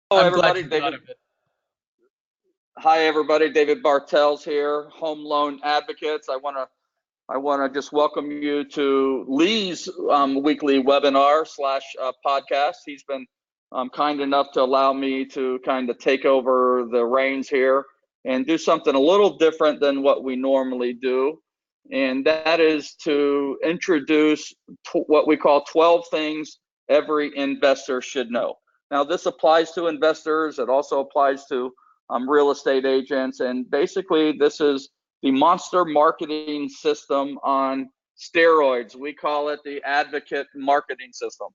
Hello, I'm glad everybody. you thought David. of it. Hi, everybody. David Bartels here, Home Loan Advocates. I want to just welcome you to Lee's weekly webinar slash podcast. He's been kind enough to allow me to kind of take over the reins here and do something a little different than what we normally do. And that is to introduce what we call 12 things every investor should know. Now, this applies to investors. It also applies to real estate agents. And basically, this is the monster marketing system on steroids. We call it the advocate marketing system.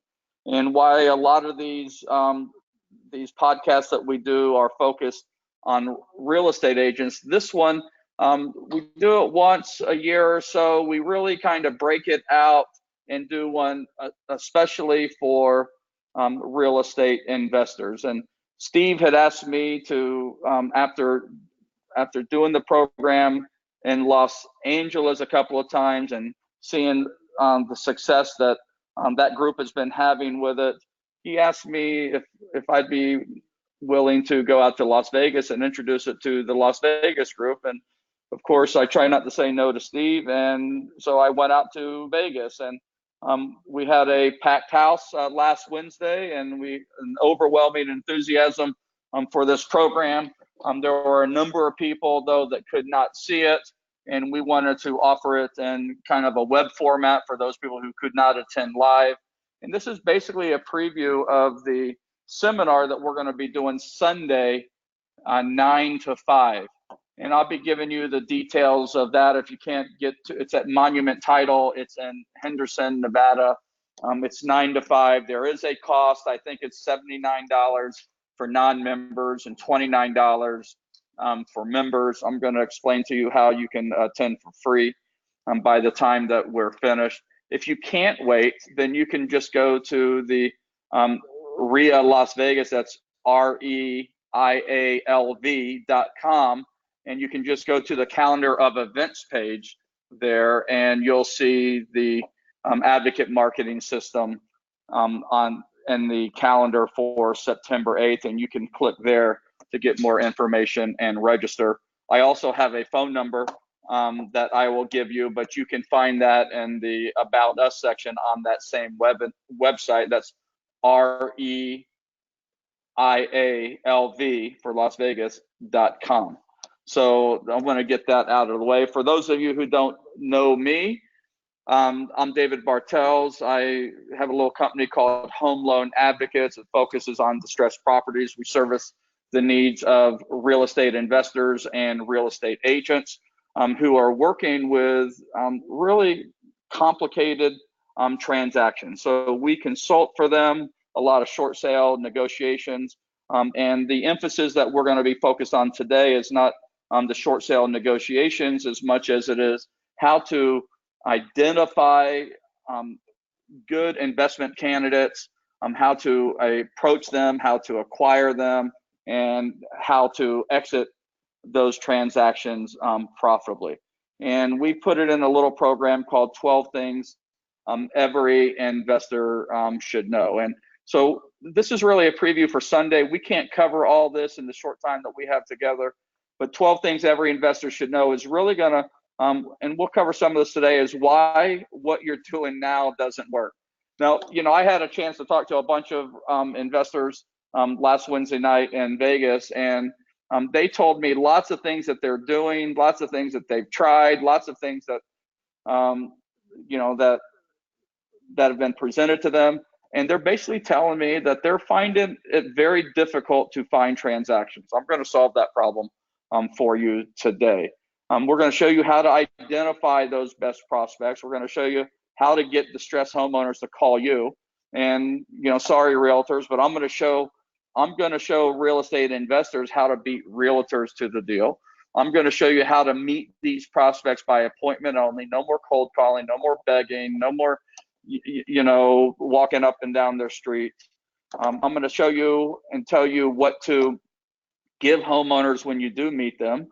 And why a lot of these podcasts that we do are focused on real estate agents. This one, we do it once a year or so. We really kind of break it out and do one especially for real estate investors. And Steve had asked me to, after doing the program in Los Angeles a couple of times and seeing the success that that group has been having with it, he asked me if I'd be willing to go out to Las Vegas and introduce it to the Las Vegas group. And of course, I try not to say no to Steve, and so I went out to Vegas, and we had a packed house last Wednesday, and an overwhelming enthusiasm for this program. There were a number of people, though, that could not see it, and we wanted to offer it in kind of a web format for those people who could not attend live. And this is basically a preview of the seminar that we're going to be doing Sunday, 9 to 5. And I'll be giving you the details of that. If you can't get to, it's at Monument Title. It's in Henderson, Nevada. It's 9 to 5. There is a cost. I think it's $79 for non-members and $29 for members. I'm going to explain to you how you can attend for free by the time that we're finished. If you can't wait, then you can just go to the RIA Las Vegas. That's REIALV.com, and you can just go to the calendar of events page there, and you'll see the advocate marketing system in the calendar for September 8th, and you can click there to get more information and register. I also have a phone number that I will give you, but you can find that in the About Us section on that same website. That's REIALV for Las Vegas.com. So I'm going to get that out of the way. For those of you who don't know me, I'm David Bartels. I have a little company called Home Loan Advocates. It focuses on distressed properties. We service the needs of real estate investors and real estate agents who are working with really complicated transactions. So we consult for them, a lot of short sale negotiations. And the emphasis that we're going to be focused on today is not the short sale negotiations as much as it is how to identify good investment candidates, how to approach them, how to acquire them, and how to exit those transactions profitably. And we put it in a little program called 12 Things Every Investor Should Know. And so this is really a preview for Sunday. We can't cover all this in the short time that we have together, but 12 Things Every Investor Should Know is really going to, and we'll cover some of this today, is why what you're doing now doesn't work. Now, I had a chance to talk to a bunch of investors last Wednesday night in Vegas, and they told me lots of things that they're doing, lots of things that they've tried, lots of things that, that have been presented to them. And they're basically telling me that they're finding it very difficult to find transactions. I'm going to solve that problem for you today. We're going to show you how to identify those best prospects. We're going to show you how to get distressed homeowners to call you. And, sorry, realtors, but I'm going to show real estate investors how to beat realtors to the deal. I'm going to show you how to meet these prospects by appointment only. No more cold calling, no more begging, no more walking up and down their street. I'm going to show you and tell you what to give homeowners when you do meet them.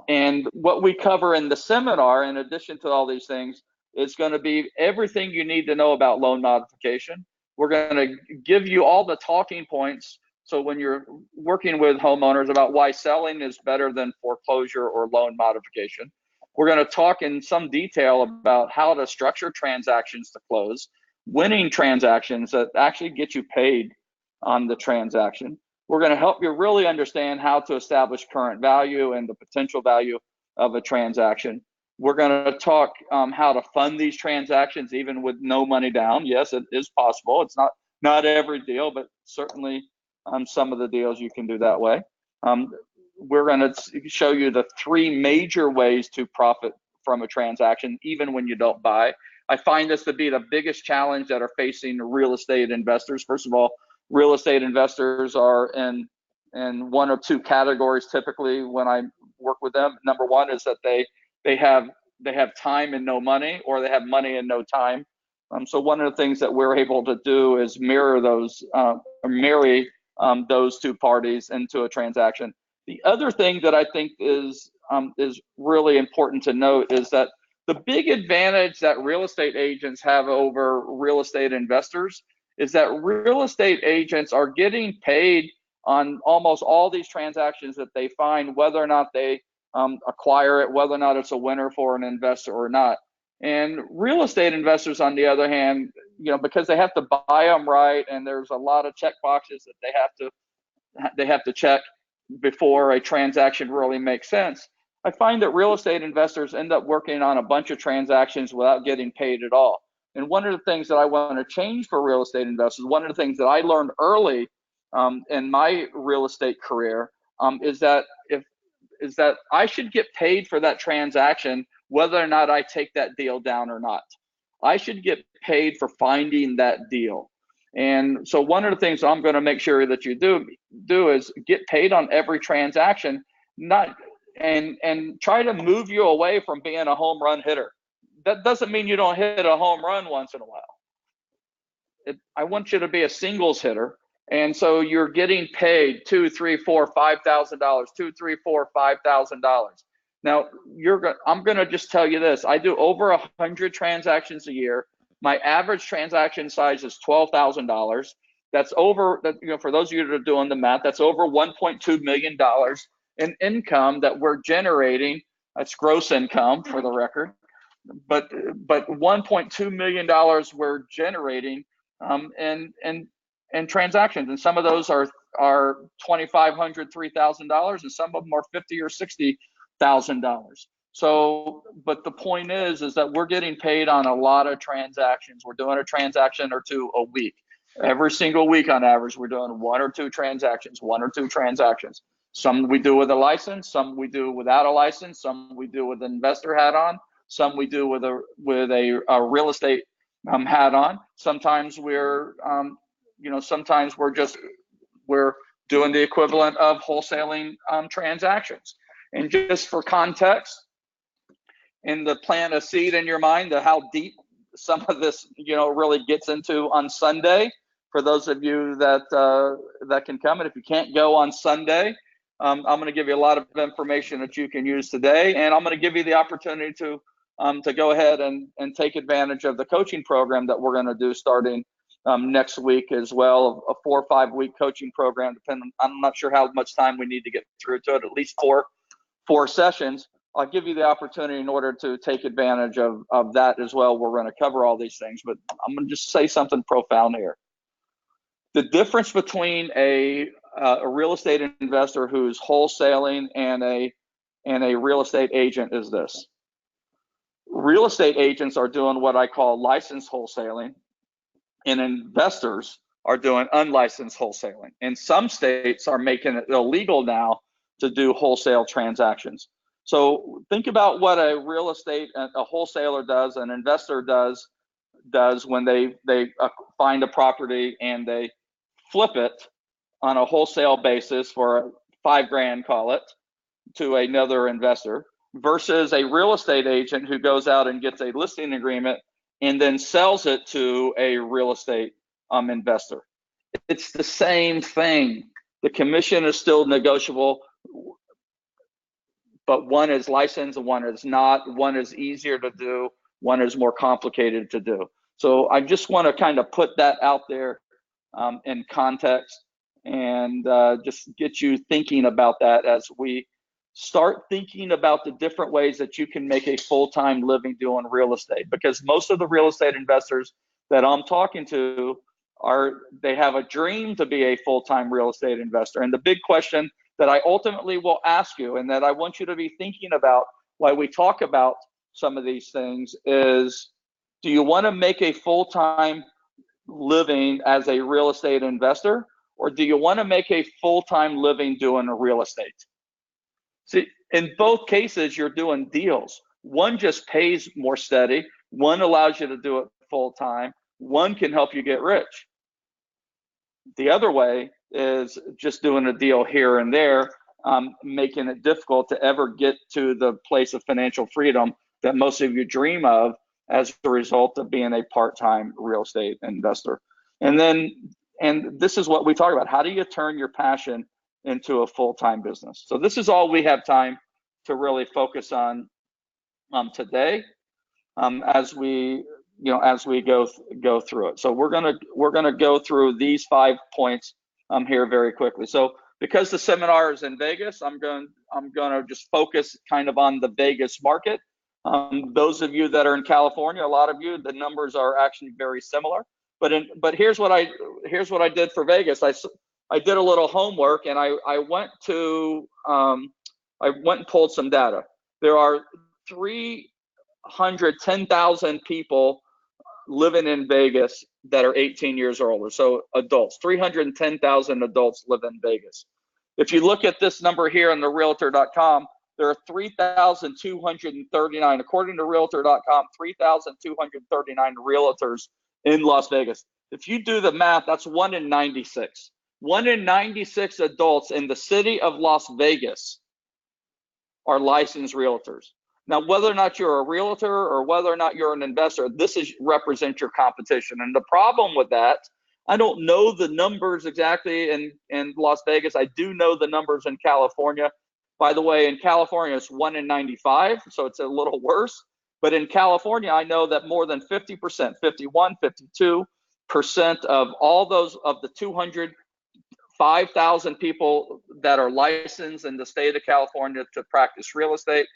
And what we cover in the seminar, in addition to all these things, is going to be everything you need to know about loan modification. We're going to give you all the talking points So when you're working with homeowners about why selling is better than foreclosure or loan modification, we're going to talk in some detail about how to structure transactions to close, winning transactions that actually get you paid on the transaction. We're going to help you really understand how to establish current value and the potential value of a transaction. We're going to talk how to fund these transactions even with no money down. Yes, it is possible. It's not every deal, but certainly some of the deals you can do that way. We're going to show you the 3 major ways to profit from a transaction, even when you don't buy. I find this to be the biggest challenge that are facing real estate investors. First of all, real estate investors are in 1 of 2 categories typically when I work with them. Number one is that they have time and no money, or they have money and no time. So one of the things that we're able to do is marry those 2 parties into a transaction. The other thing that I think is really important to note is that the big advantage that real estate agents have over real estate investors is that real estate agents are getting paid on almost all these transactions that they find, whether or not they acquire it, whether or not it's a winner for an investor or not. And real estate investors, on the other hand, because they have to buy them right, and there's a lot of check boxes that they have to check before a transaction really makes sense. I find that real estate investors end up working on a bunch of transactions without getting paid at all. And one of the things that I want to change for real estate investors, one of the things that I learned early in my real estate career is that I should get paid for that transaction whether or not I take that deal down or not. I should get paid for finding that deal. And so one of the things I'm going to make sure that you do is get paid on every transaction, and try to move you away from being a home run hitter. That doesn't mean you don't hit a home run once in a while. I want you to be a singles hitter. And so you're getting paid $2,000, $3,000, $4,000, $5,000, $2,000, $3,000, $4,000, $5,000. Now I'm going to just tell you this: I do over 100 transactions a year. My average transaction size is $12,000. That's over. For those of you that are doing the math, that's over $1.2 million in income that we're generating. That's gross income, for the record. But $1.2 million we're generating in transactions, and some of those are $2,500, $3,000, and some of them are $50,000 or $60,000. So, but the point is that we're getting paid on a lot of transactions. We're doing a transaction or 2 a week. Every single week on average, we're doing 1 or 2 transactions, 1 or 2 transactions. Some we do with a license, some we do without a license, some we do with an investor hat on, some we do with a real estate hat on. Sometimes we're doing the equivalent of wholesaling transactions. And just for context, and to plant a seed in your mind of how deep some of this really gets into on Sunday, for those of you that can come. And if you can't go on Sunday, I'm going to give you a lot of information that you can use today, and I'm going to give you the opportunity to go ahead and take advantage of the coaching program that we're going to do starting next week as well, a 4 or 5 week coaching program. I'm not sure how much time we need to get through to it, at least four sessions. I'll give you the opportunity in order to take advantage of that as well. We're going to cover all these things, but I'm going to just say something profound here. The difference between a real estate investor who's wholesaling and a real estate agent is this: real estate agents are doing what I call licensed wholesaling, and investors are doing unlicensed wholesaling. And some states are making it illegal now to do wholesale transactions. So think about what a wholesaler does, an investor does when they find a property and they flip it on a wholesale basis for $5,000, call it, to another investor, versus a real estate agent who goes out and gets a listing agreement and then sells it to a real estate investor. It's the same thing. The commission is still negotiable, but one is licensed and one is not. One is easier to do, one is more complicated to do. So I just want to kind of put that out there in context. and just get you thinking about that as we start thinking about the different ways that you can make a full-time living doing real estate. Because most of the real estate investors that I'm talking to they have a dream to be a full-time real estate investor. And the big question that I ultimately will ask you, and that I want you to be thinking about while we talk about some of these things, is do you want to make a full-time living as a real estate investor, or do you want to make a full-time living doing real estate? See, in both cases, you're doing deals. One just pays more steady. One allows you to do it full-time. One can help you get rich. The other way is just doing a deal here and there, making it difficult to ever get to the place of financial freedom that most of you dream of as a result of being a part-time real estate investor. And this is what we talk about. How do you turn your passion into a full-time business? So this is all we have time to really focus on today, as we go through it. So we're gonna go through these 5 points here very quickly. So because the seminar is in Vegas, I'm gonna just focus kind of on the Vegas market. Those of you that are in California, a lot of you, the numbers are actually very similar. But here's what I did for Vegas. I did a little homework, and I went and pulled some data. There are 310,000 people living in Vegas that are 18 years or older. So adults, 310,000 adults live in Vegas. If you look at this number here on the realtor.com, there are 3,239, according to realtor.com, 3,239 realtors in Las Vegas. If you do the math, that's 1 in 96. 1 in 96 adults in the city of Las Vegas are licensed realtors. Now, whether or not you're a realtor or whether or not you're an investor, represents your competition. And the problem with that, I don't know the numbers exactly in Las Vegas. I do know the numbers in California. By the way, in California, it's 1 in 95, so it's a little worse. But in California, I know that more than 50%, 51, 52% of all those of the 205,000 people that are licensed in the state of California to practice real estate,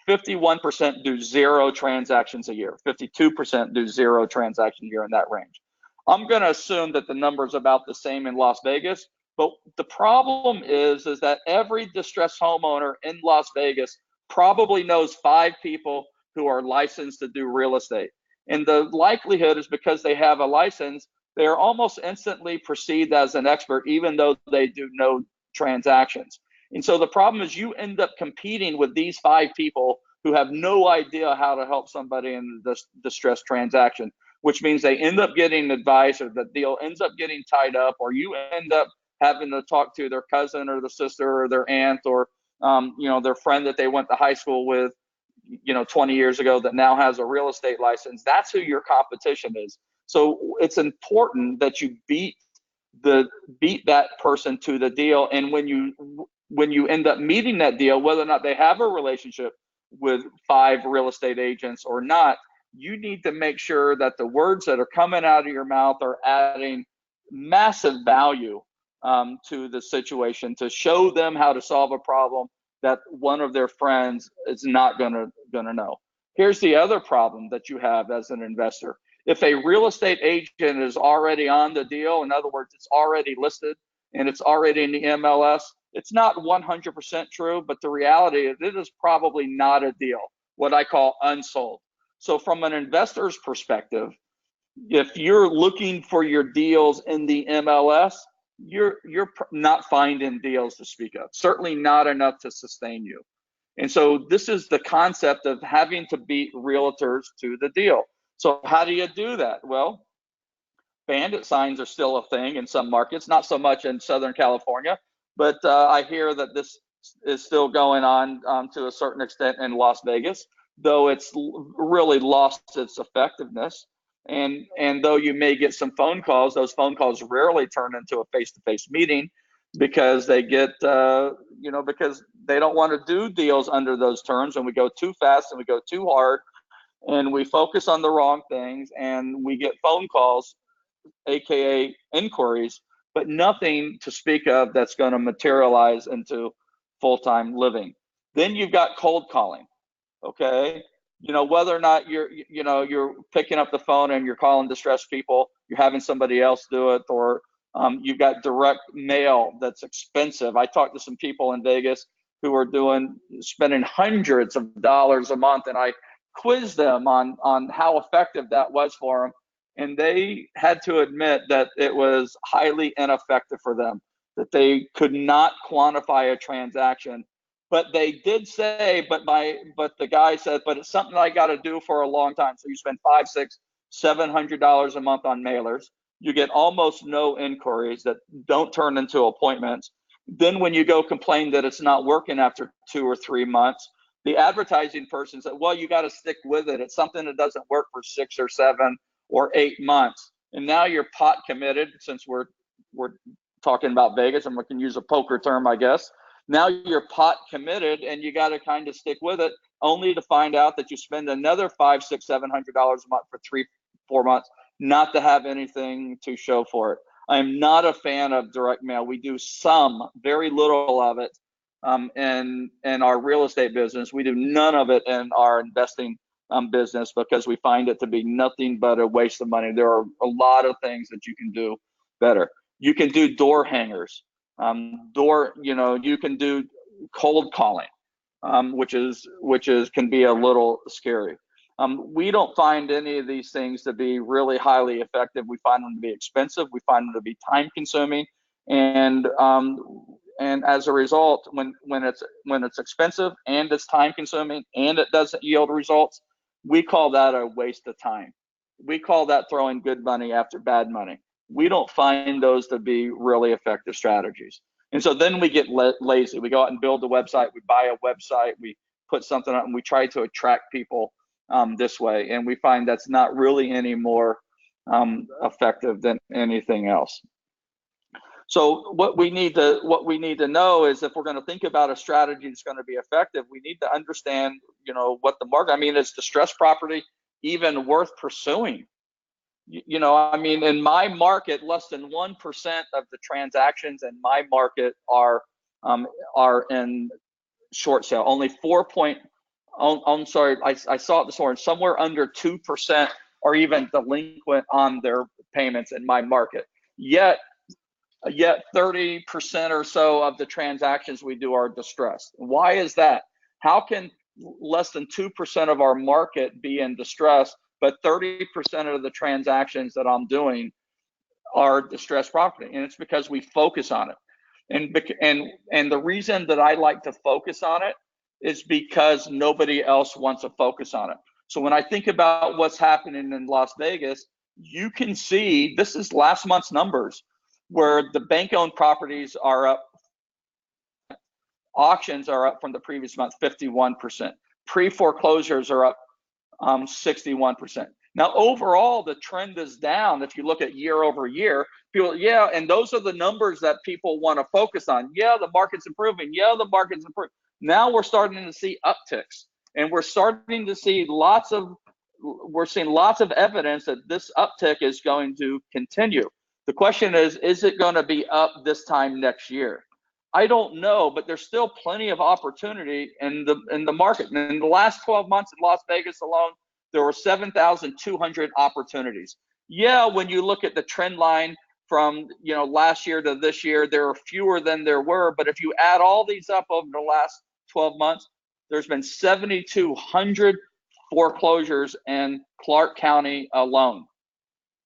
51% do 0 transactions a year. 52% do 0 transactions a year, in that range. I'm going to assume that the number is about the same in Las Vegas. But the problem is that every distressed homeowner in Las Vegas probably knows 5 people who are licensed to do real estate. And the likelihood is because they have a license, they are almost instantly perceived as an expert, even though they do no transactions. And so the problem is you end up competing with these 5 people who have no idea how to help somebody in this distressed transaction, which means they end up getting advice, or the deal ends up getting tied up, or you end up having to talk to their cousin or the sister or their aunt or their friend that they went to high school with 20 years ago that now has a real estate license. That's who your competition is. So it's important that you beat that person to the deal. And when you end up meeting that deal, whether or not they have a relationship with 5 real estate agents or not, you need to make sure that the words that are coming out of your mouth are adding massive value to the situation, to show them how to solve a problem that one of their friends is not gonna know. Here's the other problem that you have as an investor. If a real estate agent is already on the deal, in other words, it's already listed and it's already in the MLS, it's not 100% true, but the reality is it is probably not a deal, what I call unsold. So from an investor's perspective, if you're looking for your deals in the MLS, you're not finding deals to speak of, certainly not enough to sustain you. And so this is the concept of having to beat realtors to the deal. So how do you do that? Well, bandit signs are still a thing in some markets, not so much in Southern California, but I hear that this is still going on to a certain extent in Las Vegas, though it's really lost its effectiveness. And though you may get some phone calls, those phone calls rarely turn into a face-to-face meeting because they get, because they don't want to do deals under those terms, and we go too fast and we go too hard and we focus on the wrong things and we get phone calls, AKA inquiries, but nothing to speak of that's going to materialize into full-time living. Then you've got cold calling. Okay, whether or not you're picking up the phone and you're calling distressed people, you're having somebody else do it, or you've got direct mail that's expensive. I talked to some people in Vegas who are spending hundreds of dollars a month, and I quizzed them on how effective that was for them, and they had to admit that it was highly ineffective for them, that they could not quantify a transaction. But they did say, but the guy said, but it's something I got to do for a long time. So you spend $500, $600, $700 a month on mailers. You get almost no inquiries that don't turn into appointments. Then when you go complain that it's not working after 2 or 3 months, the advertising person said, well, you got to stick with it. It's something that doesn't work for 6 or 7 or 8 months. And now you're pot committed, since we're talking about Vegas, and we can use a poker term, I guess. Now you're pot committed, and you got to kind of stick with it, only to find out that you spend another $500, $600, $700 a month for 3, 4 months, not to have anything to show for it. I'm not a fan of direct mail. We do some, very little of it in our real estate business. We do none of it in our investing business, because we find it to be nothing but a waste of money. There are a lot of things that you can do better. You can do door hangers. You can do cold calling, which can be a little scary. We don't find any of these things to be really highly effective. We find them to be expensive. We find them to be time consuming, and as a result, when it's expensive and it's time consuming and it doesn't yield results, we call that a waste of time. We call that throwing good money after bad money. We don't find those to be really effective strategies. And so then we get lazy. We go out and build a website. We buy a website. We put something up, and we try to attract people this way. And we find that's not really any more effective than anything else. So what we need to know is, if we're going to think about a strategy that's going to be effective, we need to understand, what the market. I mean, is distressed property even worth pursuing? In my market, less than 1% of the transactions in my market are in short sale. Only 4 point. I'm sorry, I saw it this morning. Somewhere under 2% are even delinquent on their payments in my market. Yet 30% or so of the transactions we do are distressed. Why is that? How can less than 2% of our market be in distress, but 30% of the transactions that I'm doing are distressed property? And it's because we focus on it. And the reason that I like to focus on it is because nobody else wants to focus on it. So when I think about what's happening in Las Vegas, you can see, this is last month's numbers, where the bank-owned properties are up. Auctions are up from the previous month 51%. Pre-foreclosures are up 61%. Now, overall, the trend is down. If you look at year over year, people, and those are the numbers that people want to focus on. Yeah, the market's improving. Yeah, the market's improving. Now we're starting to see upticks, and we're starting to see lots of evidence that this uptick is going to continue. The question is it going to be up this time next year? I don't know, but there's still plenty of opportunity in the market. And in the last 12 months in Las Vegas alone, there were 7,200 opportunities. Yeah, when you look at the trend line from last year to this year, there are fewer than there were. But if you add all these up over the last 12 months, there's been 7,200 foreclosures in Clark County alone.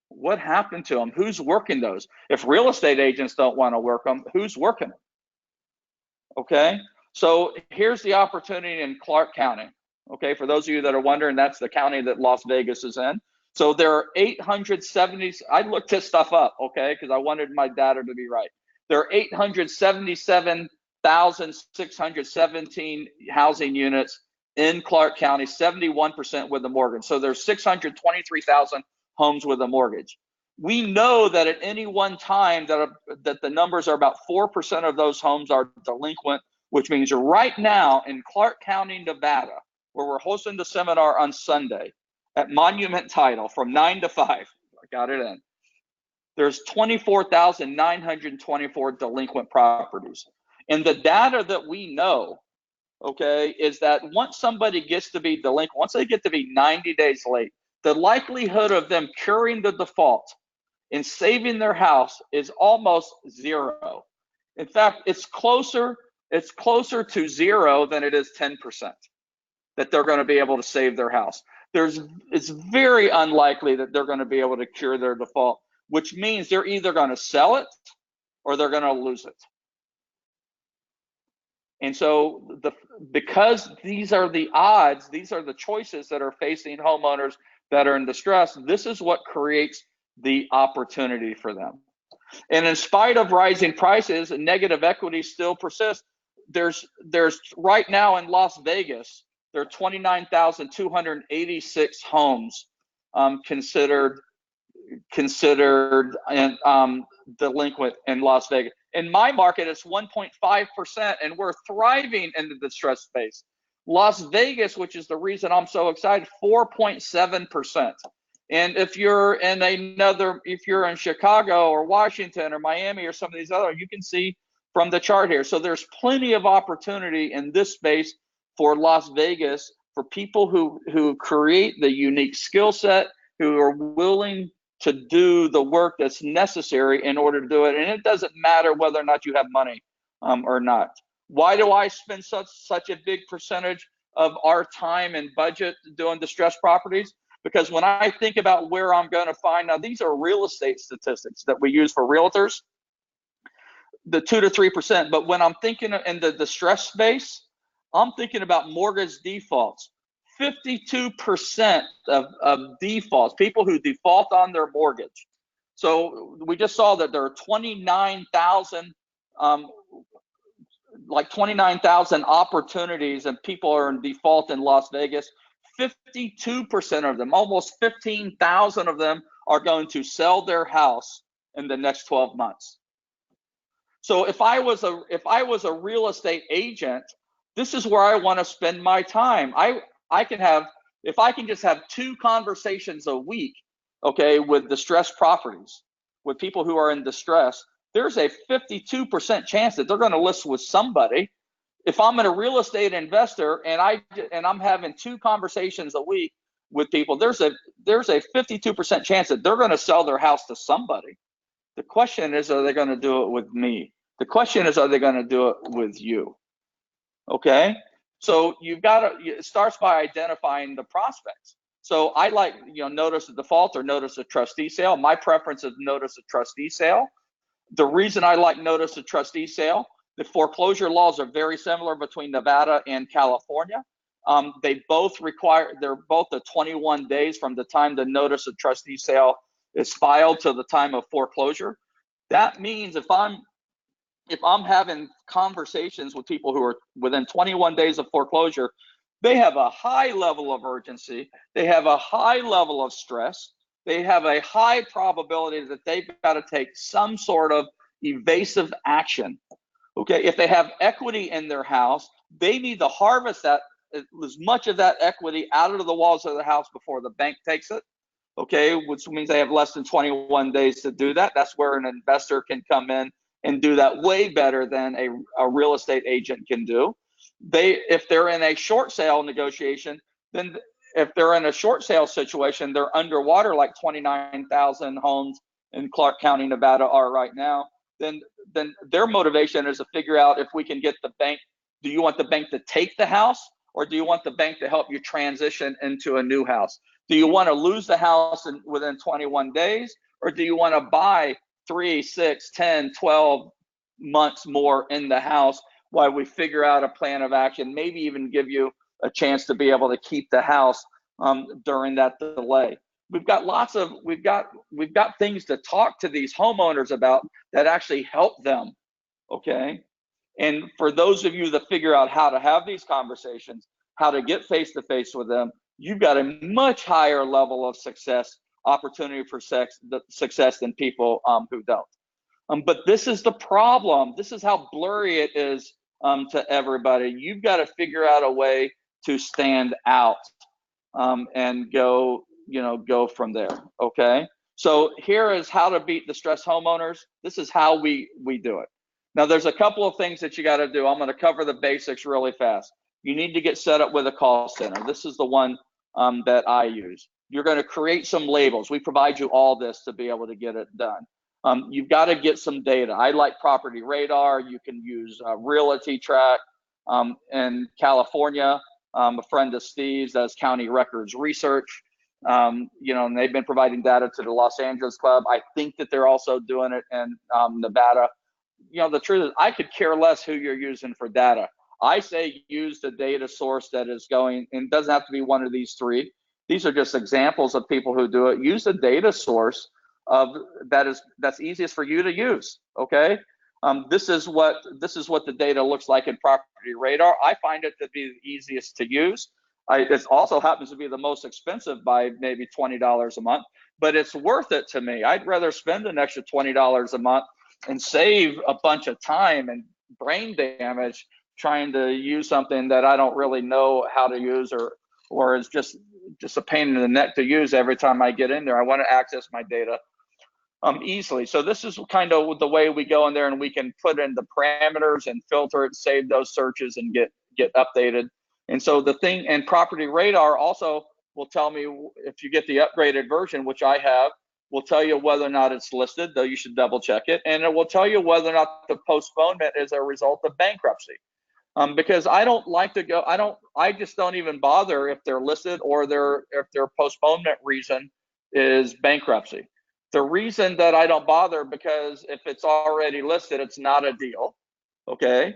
What happened to them? Who's working those? If real estate agents don't want to work them, who's working them? Okay, so here's the opportunity in Clark County. Okay, for those of you that are wondering, that's the county that Las Vegas is in. So there are 870, I looked this stuff up, okay, because I wanted my data to be right. There are 877,617 housing units in Clark County, 71% with a mortgage. So there's 623,000 homes with a mortgage. We know that at any one time that the numbers are about 4% of those homes are delinquent, which means right now in Clark County, Nevada, where we're hosting the seminar on Sunday at Monument Title from 9 to 5, I got it in. there's 24,924 delinquent properties. And the data that we know, okay, is that once somebody gets to be delinquent, once they get to be 90 days late, the likelihood of them curing the default and saving their house is almost zero. In fact, it's closer to zero than it is 10% that they're going to be able to save their house. It's very unlikely that they're going to be able to cure their default, which means they're either going to sell it or they're going to lose it. And so because these are the odds, these are the choices that are facing homeowners that are in distress, this is what creates the opportunity for them. And in spite of rising prices, negative equity still persists. There's right now in Las Vegas, there are 29,286 homes considered and delinquent in Las Vegas. In my market, it's 1.5%, and we're thriving in the distress space. Las Vegas, which is the reason I'm so excited, 4.7%. And if you're in Chicago or Washington or Miami or some of these other, you can see from the chart here. So there's plenty of opportunity in this space for Las Vegas, for people who create the unique skill set, who are willing to do the work that's necessary in order to do it. And it doesn't matter whether or not you have money or not. Why do I spend such a big percentage of our time and budget doing distressed properties? Because when I think about where I'm going to find, now these are real estate statistics that we use for realtors, the 2 to 3%. But when I'm thinking in the distress space, I'm thinking about mortgage defaults. 52% of defaults, people who default on their mortgage. So we just saw that there are 29,000 opportunities and people are in default in Las Vegas. 52% of them, almost 15,000 of them, are going to sell their house in the next 12 months. So if I was a real estate agent, this is where I want to spend my time. If I can just have 2 conversations a week, okay, with distressed properties, with people who are in distress, there's a 52% chance that they're going to list with somebody. If I'm a real estate investor and I'm having 2 conversations a week with people, there's a 52% chance that they're going to sell their house to somebody. The question is, are they going to do it with me? The question is, are they going to do it with you? Okay, so it starts by identifying the prospects. So I like, notice of default or notice of trustee sale. My preference is notice of trustee sale. The reason I like notice of trustee sale, the foreclosure laws are very similar between Nevada and California. They're both at 21 days from the time the notice of trustee sale is filed to the time of foreclosure. That means if I'm having conversations with people who are within 21 days of foreclosure, they have a high level of urgency, they have a high level of stress, they have a high probability that they've got to take some sort of evasive action. Okay, if they have equity in their house, they need to harvest that, as much of that equity, out of the walls of the house before the bank takes it. Okay, which means they have less than 21 days to do that. That's where an investor can come in and do that way better than a real estate agent can do. If they're in a short sale negotiation, then if they're in a short sale situation, they're underwater like 29,000 homes in Clark County, Nevada are right now. Then their motivation is to figure out if we can get the bank. Do you want the bank to take the house, or do you want the bank to help you transition into a new house? Do you want to lose the house within 21 days, or do you want to buy 3, 6, 10, 12 months more in the house while we figure out a plan of action, maybe even give you a chance to be able to keep the house during that delay? We've got things to talk to these homeowners about that actually help them, okay? And for those of you that figure out how to have these conversations, how to get face-to-face with them, you've got a much higher level of opportunity for success than people who don't. But this is the problem. This is how blurry it is to everybody. You've got to figure out a way to stand out and go from there, okay? So here is how to beat distressed homeowners. This is how we do it. Now, there's a couple of things that you got to do. I'm going to cover the basics really fast. You need to get set up with a call center. This is the one that I use. You're going to create some labels. We provide you all this to be able to get it done. You've got to get some data. I like Property Radar. You can use Realty Track. In California, a friend of Steve's does county records research. You know, and they've been providing data to the Los Angeles Club. I think that they're also doing it in Nevada. You know, the truth is, I could care less who you're using for data. I say use the data source that is going, and it doesn't have to be one of these three. These are just examples of people who do it. Use the data source of that's easiest for you to use. Okay. This is what the data looks like in Property Radar. I find it to be the easiest to use. It also happens to be the most expensive by maybe $20 a month, but it's worth it to me. I'd rather spend an extra $20 a month and save a bunch of time and brain damage trying to use something that I don't really know how to use, or is just a pain in the neck to use every time I get in there. I want to access my data easily. So this is kind of the way we go in there, and we can put in the parameters and filter it, save those searches, and get updated. And so the thing, and Property Radar also will tell me, if you get the upgraded version, which I have, will tell you whether or not it's listed, though you should double check it. And it will tell you whether or not the postponement is a result of bankruptcy. Because I don't like to go, I just don't even bother if they're listed or if their postponement reason is bankruptcy. The reason that I don't bother, because if it's already listed, it's not a deal, okay?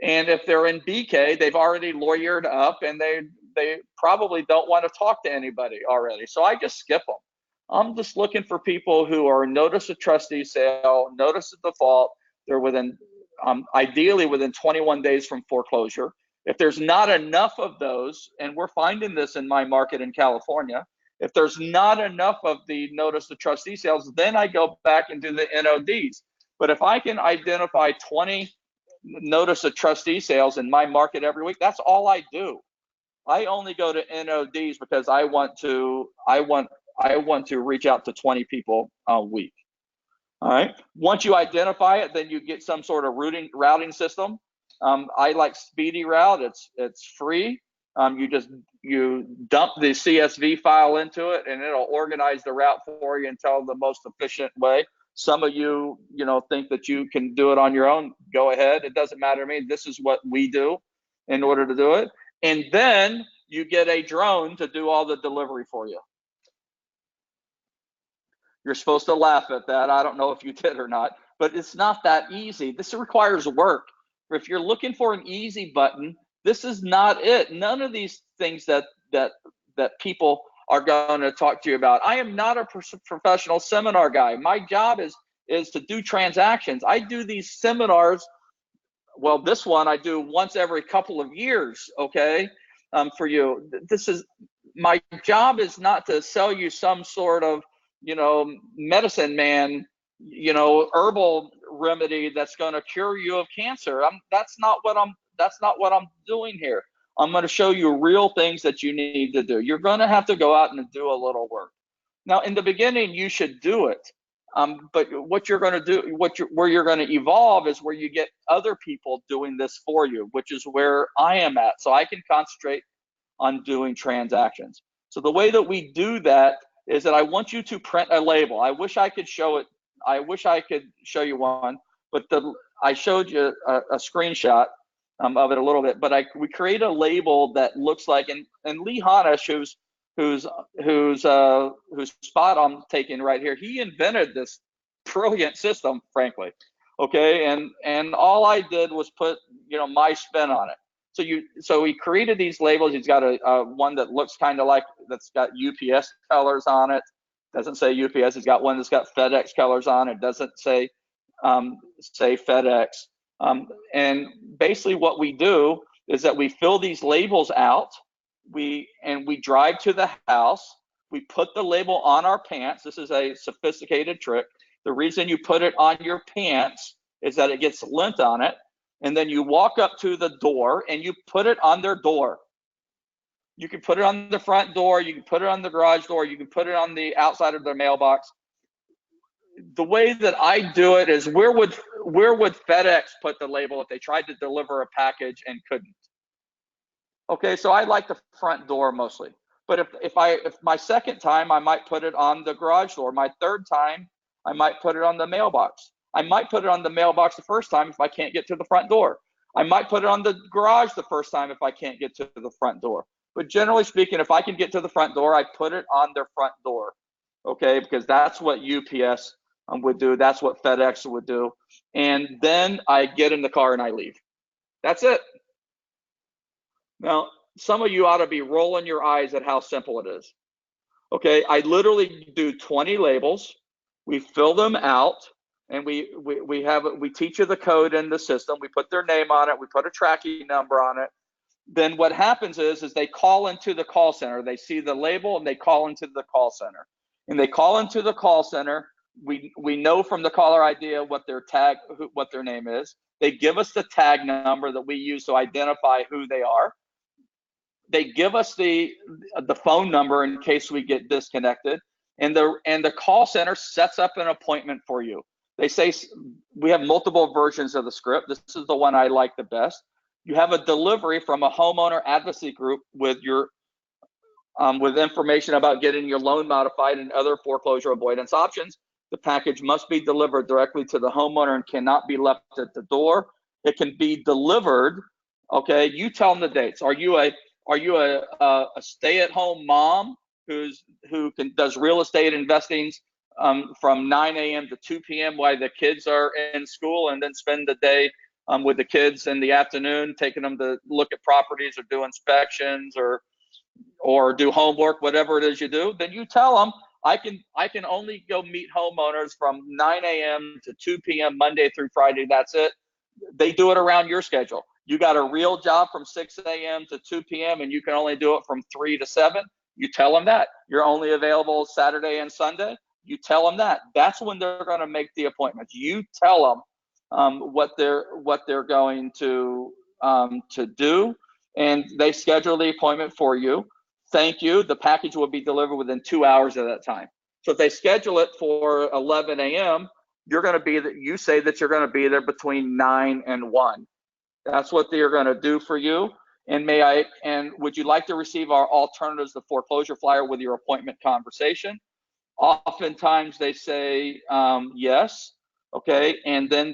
And if they're in BK, they've already lawyered up, and they probably don't want to talk to anybody already. So I just skip them. I'm just looking for people who are notice of trustee sale, notice of default. They're within, ideally within 21 days from foreclosure. If there's not enough of those, and we're finding this in my market in California, if there's not enough of the notice of trustee sales, then I go back and do the NODs. But if I can identify 20 notice of trustee sales in my market every week, that's all I do. I only go to NODs because I want to reach out to 20 people a week. All right. Once you identify it, then you get some sort of routing system. I like Speedy Route. It's free. You dump the CSV file into it, and it'll organize the route for you and tell the most efficient way. Some of you, think that you can do it on your own. Go ahead. It doesn't matter to me. This is what we do in order to do it. And then you get a drone to do all the delivery for you. You're supposed to laugh at that. I don't know if you did or not, but it's not that easy. This requires work. If you're looking for an easy button, this is not it. None of these things that people are going to talk to you about. I am not a professional seminar guy. My job is to do transactions. I do these seminars. Well, this one I do once every couple of years, okay, for you. This is, my job is not to sell you some sort of, medicine man, herbal remedy that's going to cure you of cancer. That's not what I'm doing here. I'm going to show you real things that you need to do. You're going to have to go out and do a little work. Now, in the beginning, you should do it. But what you're going to do, where you're going to evolve, is where you get other people doing this for you, which is where I am at. So I can concentrate on doing transactions. So the way that we do that is that I want you to print a label. I wish I could show it. I wish I could show you one, but I showed you a screenshot of it a little bit. But we create a label that looks like, and Lee Hanisch, whose spot I'm taking right here, he invented this brilliant system, frankly. Okay, and all I did was put my spin on it. So he created these labels. He's got a one that looks kind of like, that's got UPS colors on it. Doesn't say UPS. He's got one that's got FedEx colors on it. Doesn't say FedEx. And basically what we do is that we fill these labels out. We drive to the house. We put the label on our pants. This is a sophisticated trick. The reason you put it on your pants is that it gets lint on it. And then you walk up to the door and you put it on their door. You can put it on the front door. You can put it on the garage door. You can put it on the outside of their mailbox. the way that I do it is, where would FedEx put the label if they tried to deliver a package and couldn't? Okay, so I like the front door mostly. But if my second time, I might put it on the garage door. My third time, I might put it on the mailbox. I might put it on the mailbox the first time if I can't get to the front door. I might put it on the garage the first time if I can't get to the front door. But generally speaking, if I can get to the front door, I put it on their front door. Okay, because that's what UPS would do. That's what FedEx would do. And then I get in the car and I leave. That's it. Now, some of you ought to be rolling your eyes at how simple it is. Okay, I literally do 20 labels. We fill them out, and we teach you the code in the system. We put their name on it. We put a tracking number on it. Then what happens is they call into the call center. They see the label and they call into the call center. And they call into the call center. We know from the caller ID what their name is. They give us the tag number that we use to identify who they are. They give us the phone number in case we get disconnected, and the call center sets up an appointment for you. They say, we have multiple versions of the script. This is the one I like the best. You have a delivery from a homeowner advocacy group with your with information about getting your loan modified and other foreclosure avoidance options. The package must be delivered directly to the homeowner and cannot be left at the door. It can be delivered. Okay, you tell them the dates. Are you a stay-at-home mom who does real estate investing from 9 a.m. to 2 p.m. while the kids are in school, and then spend the day with the kids in the afternoon, taking them to look at properties or do inspections or do homework, whatever it is you do? Then you tell them, I can only go meet homeowners from 9 a.m. to 2 p.m. Monday through Friday. That's it. They do it around your schedule. You got a real job from 6 a.m. to 2 p.m. and you can only do it from 3 to 7. You tell them that. You're only available Saturday and Sunday. You tell them that. That's when they're going to make the appointments. You tell them what they're going to do, and they schedule the appointment for you. Thank you. The package will be delivered within 2 hours of that time. So if they schedule it for 11 a.m., you say that you're going to be there between 9 and 1. That's what they're going to do for you. And would you like to receive our alternatives to foreclosure flyer with your appointment conversation? Oftentimes they say yes. Okay, and then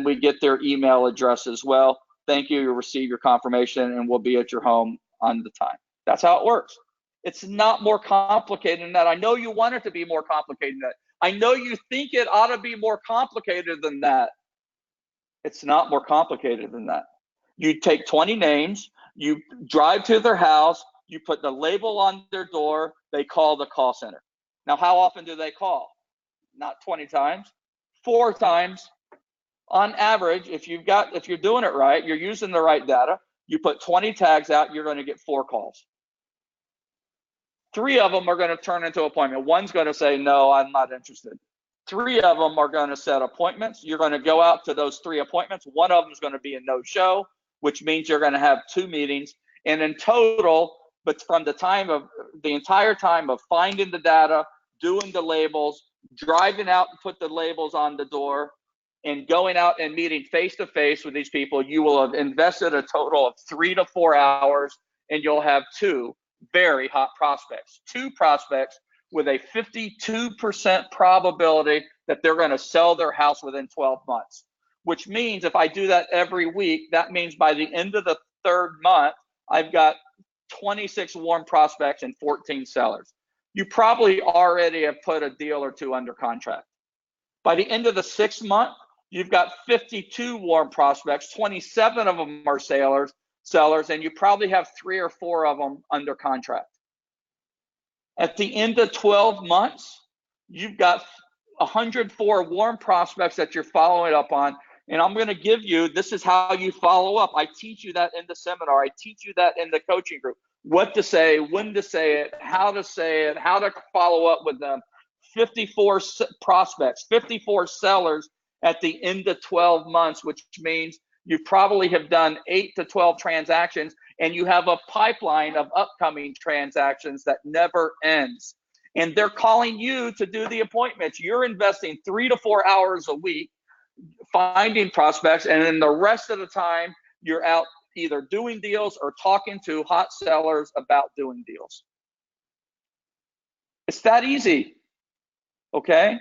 we get their email address as well. Thank you. You'll receive your confirmation, and we'll be at your home on the time. That's how it works. It's not more complicated than that. I know you want it to be more complicated than that. I know you think it ought to be more complicated than that. It's not more complicated than that. You take 20 names, you drive to their house, you put the label on their door, they call the call center. Now, how often do they call? Not 20 times, 4 times. On average, if you're doing it right, you're using the right data, you put 20 tags out, you're going to get 4 calls. 3 of them are going to turn into appointment. One's going to say, no, I'm not interested. 3 of them are going to set appointments. You're going to go out to those 3 appointments. 1 of them is going to be a no-show, which means you're going to have 2 meetings. And in total, but from the entire time of finding the data, doing the labels, driving out and put the labels on the door, and going out and meeting face-to-face with these people, you will have invested a total of 3 to 4 hours, and you'll have 2 very hot prospects. 2 prospects with a 52% probability that they're going to sell their house within 12 months, which means if I do that every week, that means by the end of the 3rd month, I've got 26 warm prospects and 14 sellers. You probably already have put a deal or 2 under contract. By the end of the 6th month, you've got 52 warm prospects, 27 of them are sellers, and you probably have 3 or 4 of them under contract. At the end of 12 months, you've got 104 warm prospects that you're following up on. And I'm going to give you, this is how you follow up. I teach you that in the seminar. I teach you that in the coaching group. What to say, when to say it, how to follow up with them. 54 prospects, 54 sellers at the end of 12 months, which means you probably have done 8 to 12 transactions, and you have a pipeline of upcoming transactions that never ends. and they're calling you to do the appointments. You're investing 3 to 4 hours a week finding prospects, and then the rest of the time you're out either doing deals or talking to hot sellers about doing deals. It's that easy, okay?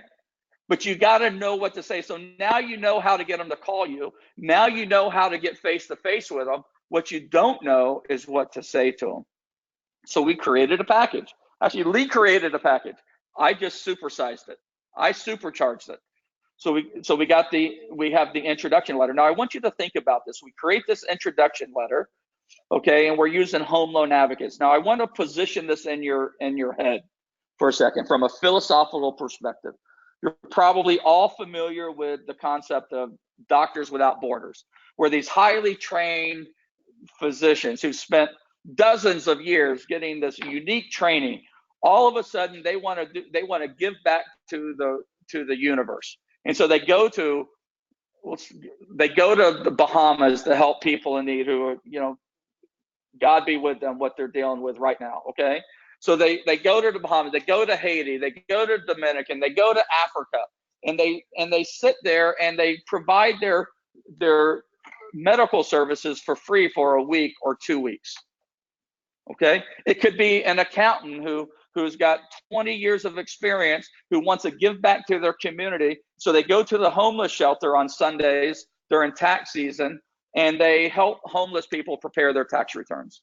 But you got to know what to say. So now you know how to get them to call you. Now you know how to get face-to-face with them. What you don't know is what to say to them. So we created a package. Actually, Lee created a package. I just supersized it. I supercharged it. So we have the introduction letter. Now I want you to think about this. We create this introduction letter, okay, and we're using home loan advocates. Now I want to position this in your head for a second from a philosophical perspective. You're probably all familiar with the concept of Doctors Without Borders, where these highly trained physicians who spent dozens of years getting this unique training, all of a sudden they want to give back to the universe. And so they go to the Bahamas to help people in need who are, God be with them, what they're dealing with right now, okay? So they go to the Bahamas, they go to Haiti, they go to Dominican, they go to Africa, and they sit there and they provide their medical services for free for a week or 2 weeks, okay? It could be an accountant who's got 20 years of experience who wants to give back to their community. So they go to the homeless shelter on Sundays during tax season, and they help homeless people prepare their tax returns.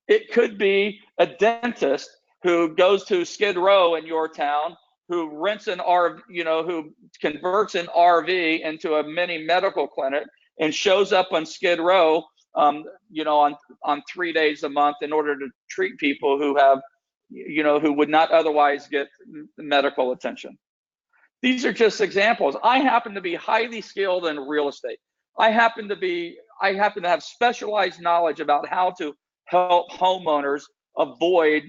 It could be a dentist who goes to Skid Row in your town, who rents an RV, who converts an RV into a mini medical clinic and shows up on Skid Row, on 3 days a month in order to treat people who have, who would not otherwise get medical attention. These are just examples. I happen to be highly skilled in real estate. I happen to have specialized knowledge about how to help homeowners avoid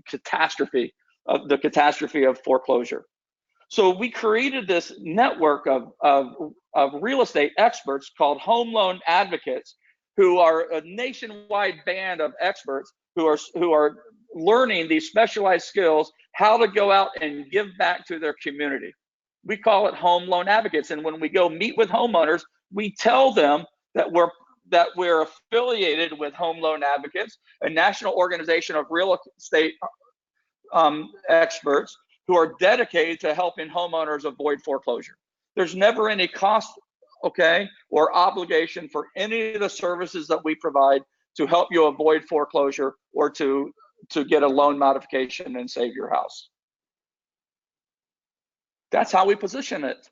the catastrophe of foreclosure. So we created this network of real estate experts called Home Loan Advocates, who are a nationwide band of experts who are learning these specialized skills, how to go out and give back to their community. We call it Home Loan Advocates. And when we go meet with homeowners, we tell them that we're affiliated with Home Loan Advocates, a national organization of real estate experts who are dedicated to helping homeowners avoid foreclosure. There's never any cost, okay, or obligation for any of the services that we provide to help you avoid foreclosure or to get a loan modification and save your house. That's how we position it.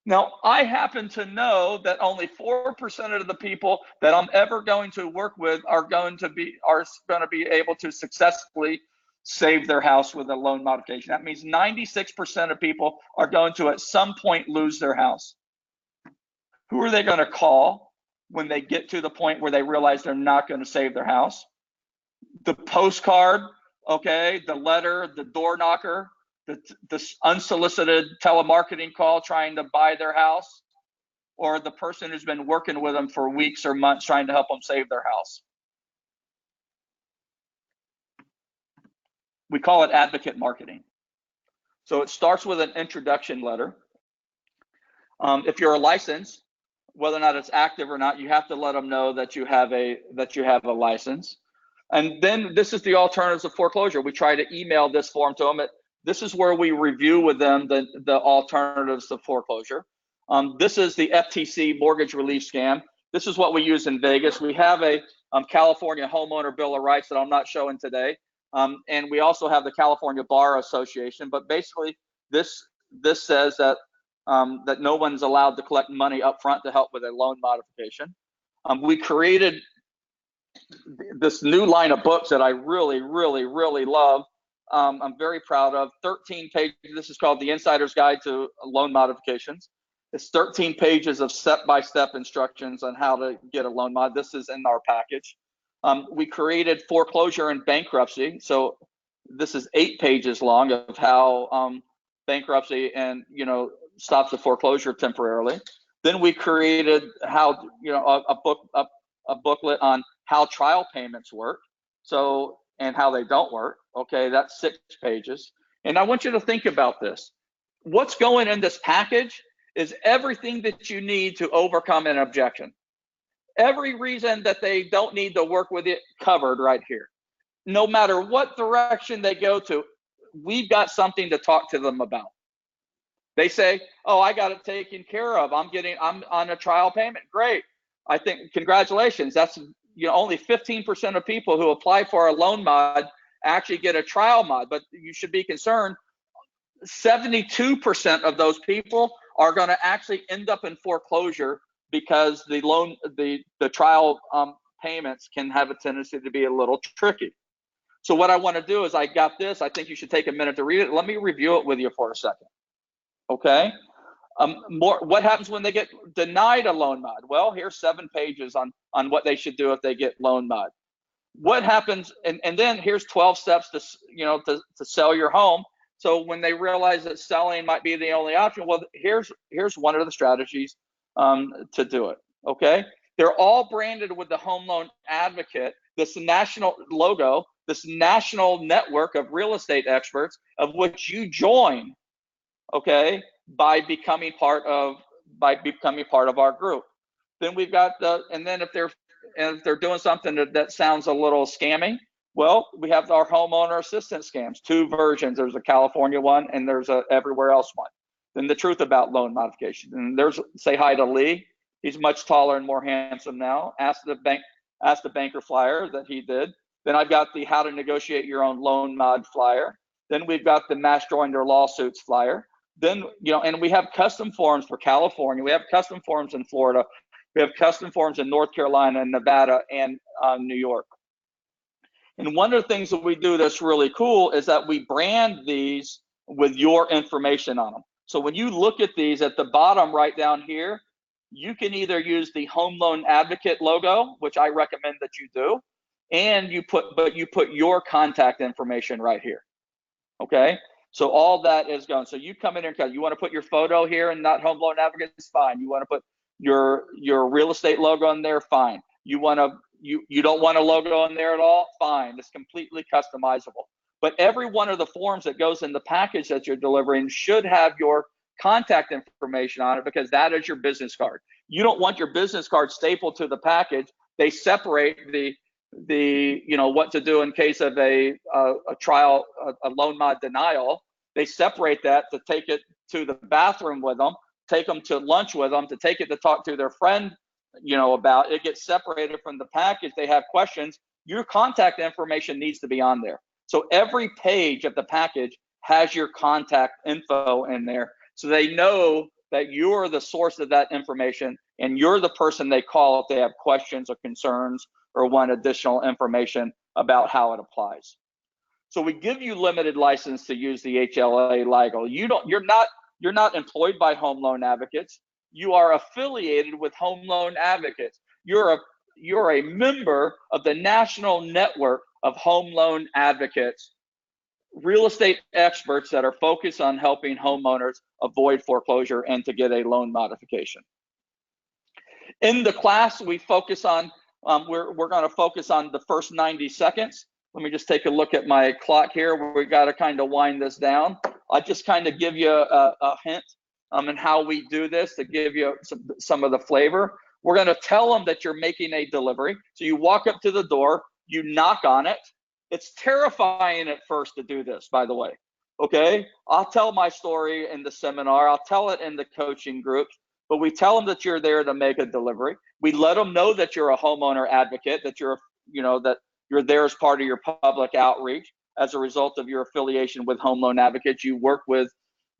Now, I happen to know that only 4% of the people that I'm ever going to work with are going to be able to successfully save their house with a loan modification. That means 96% of people are going to at some point lose their house. Who are they going to call when they get to the point where they realize they're not going to save their house? The postcard, okay, the letter, the door knocker, the unsolicited telemarketing call trying to buy their house, or the person who's been working with them for weeks or months trying to help them save their house. We call it advocate marketing. So it starts with an introduction letter. If you're a license, whether or not it's active or not, you have to let them know that you have a license. And then this is the alternatives of foreclosure. We try to email this form to them. This is where we review with them the alternatives to foreclosure. This is the FTC mortgage relief scam. This is what we use in Vegas. We have a California homeowner bill of rights that I'm not showing today. And we also have the California Bar Association. But basically, this says that that no one's allowed to collect money up front to help with a loan modification. We created this new line of books that I really, really, really love. I'm very proud of. 13 pages. This is called The Insider's Guide to Loan Modifications. It's 13 pages of step-by-step instructions on how to get a loan mod. This is in our package. We created foreclosure and bankruptcy. So this is 8 pages long of how bankruptcy and stops the foreclosure temporarily. Then we created a booklet on how trial payments work. So and how they don't work. Okay, that's 6 pages. And I want you to think about this. What's going in this package is everything that you need to overcome an objection. Every reason that they don't need to work with it covered right here. No matter what direction they go to, we've got something to talk to them about. They say, oh, I got it taken care of. I'm on a trial payment. Great. I think, congratulations. That's, only 15% of people who apply for a loan mod actually get a trial mod, but you should be concerned. 72% of those people are going to actually end up in foreclosure because the trial payments can have a tendency to be a little tricky. So what I want to do is, I got this. I think you should take a minute to read it. Let me review it with you for a second. Okay. What happens when they get denied a loan mod? Well, here's 7 pages on what they should do if they get loan mod. What happens, and then here's 12 steps to sell your home. So when they realize that selling might be the only option, well, here's one of the strategies to do it. Okay, they're all branded with the Home Loan Advocate, this national logo, this national network of real estate experts, of which you join. Okay, by becoming part of our group. Then we've got and then if they're doing something that sounds a little scammy, well, we have our homeowner assistance scams, 2 versions. There's a California one and there's a everywhere else one. Then the truth about loan modification. And there's, say hi to Lee. He's much taller and more handsome now. Ask the banker flyer that he did. Then I've got the how to negotiate your own loan mod flyer. Then we've got the mass joinder lawsuits flyer. Then, and we have custom forms for California. We have custom forms in Florida. We have custom forms in North Carolina and Nevada and New York. And one of the things that we do that's really cool is that we brand these with your information on them. So when you look at these at the bottom right down here, you can either use the Home Loan Advocate logo, which I recommend that you do, and you put your contact information right here. Okay. So all that is going. So you come in here and you want to put your photo here and not Home Loan Advocate, it's fine. You want to put your real estate logo on there, fine. You don't want a logo on there at all, fine. It's completely customizable. But every one of the forms that goes in the package that you're delivering should have your contact information on it, because that is your business card. You don't want your business card stapled to the package. They separate the what to do in case of a trial, a loan mod denial. They separate that to take it to the bathroom with them, take them to lunch with them, to take it to talk to their friend, about it. Gets separated from the package. They have questions. Your contact information needs to be on there. So every page of the package has your contact info in there, so they know that you're the source of that information and you're the person they call if they have questions or concerns or want additional information about how it applies. So we give you limited license to use the HLA logo. You're not employed by Home Loan Advocates. You are affiliated with Home Loan Advocates. You're a member of the national network of Home Loan Advocates, real estate experts that are focused on helping homeowners avoid foreclosure and to get a loan modification. In the class, we focus on we're going to focus on the first 90 seconds. Let me just take a look at my clock here. We got to kind of wind this down. I'll just kind of give you a hint in how we do this to give you some of the flavor. We're going to tell them that you're making a delivery. So you walk up to the door, you knock on it. It's terrifying at first to do this, by the way. Okay, I'll tell my story in the seminar. I'll tell it in the coaching groups. But we tell them that you're there to make a delivery. We let them know that you're a homeowner advocate, that you're there as part of your public outreach as a result of your affiliation with Home Loan Advocates. You work with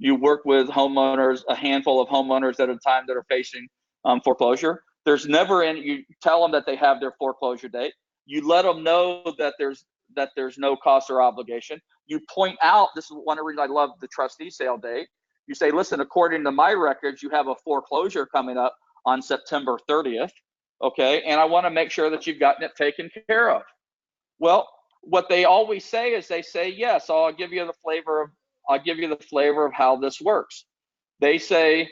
homeowners, a handful of homeowners at a time that are facing foreclosure. There's never any. You tell them that they have their foreclosure date. You let them know that there's no cost or obligation. You point out, this is one of the reasons I love the trustee sale date. You say, listen, according to my records, you have a foreclosure coming up on September 30th, okay? And I want to make sure that you've gotten it taken care of. Well, what they always say is they say, yes, I'll give you the flavor of how this works. They say,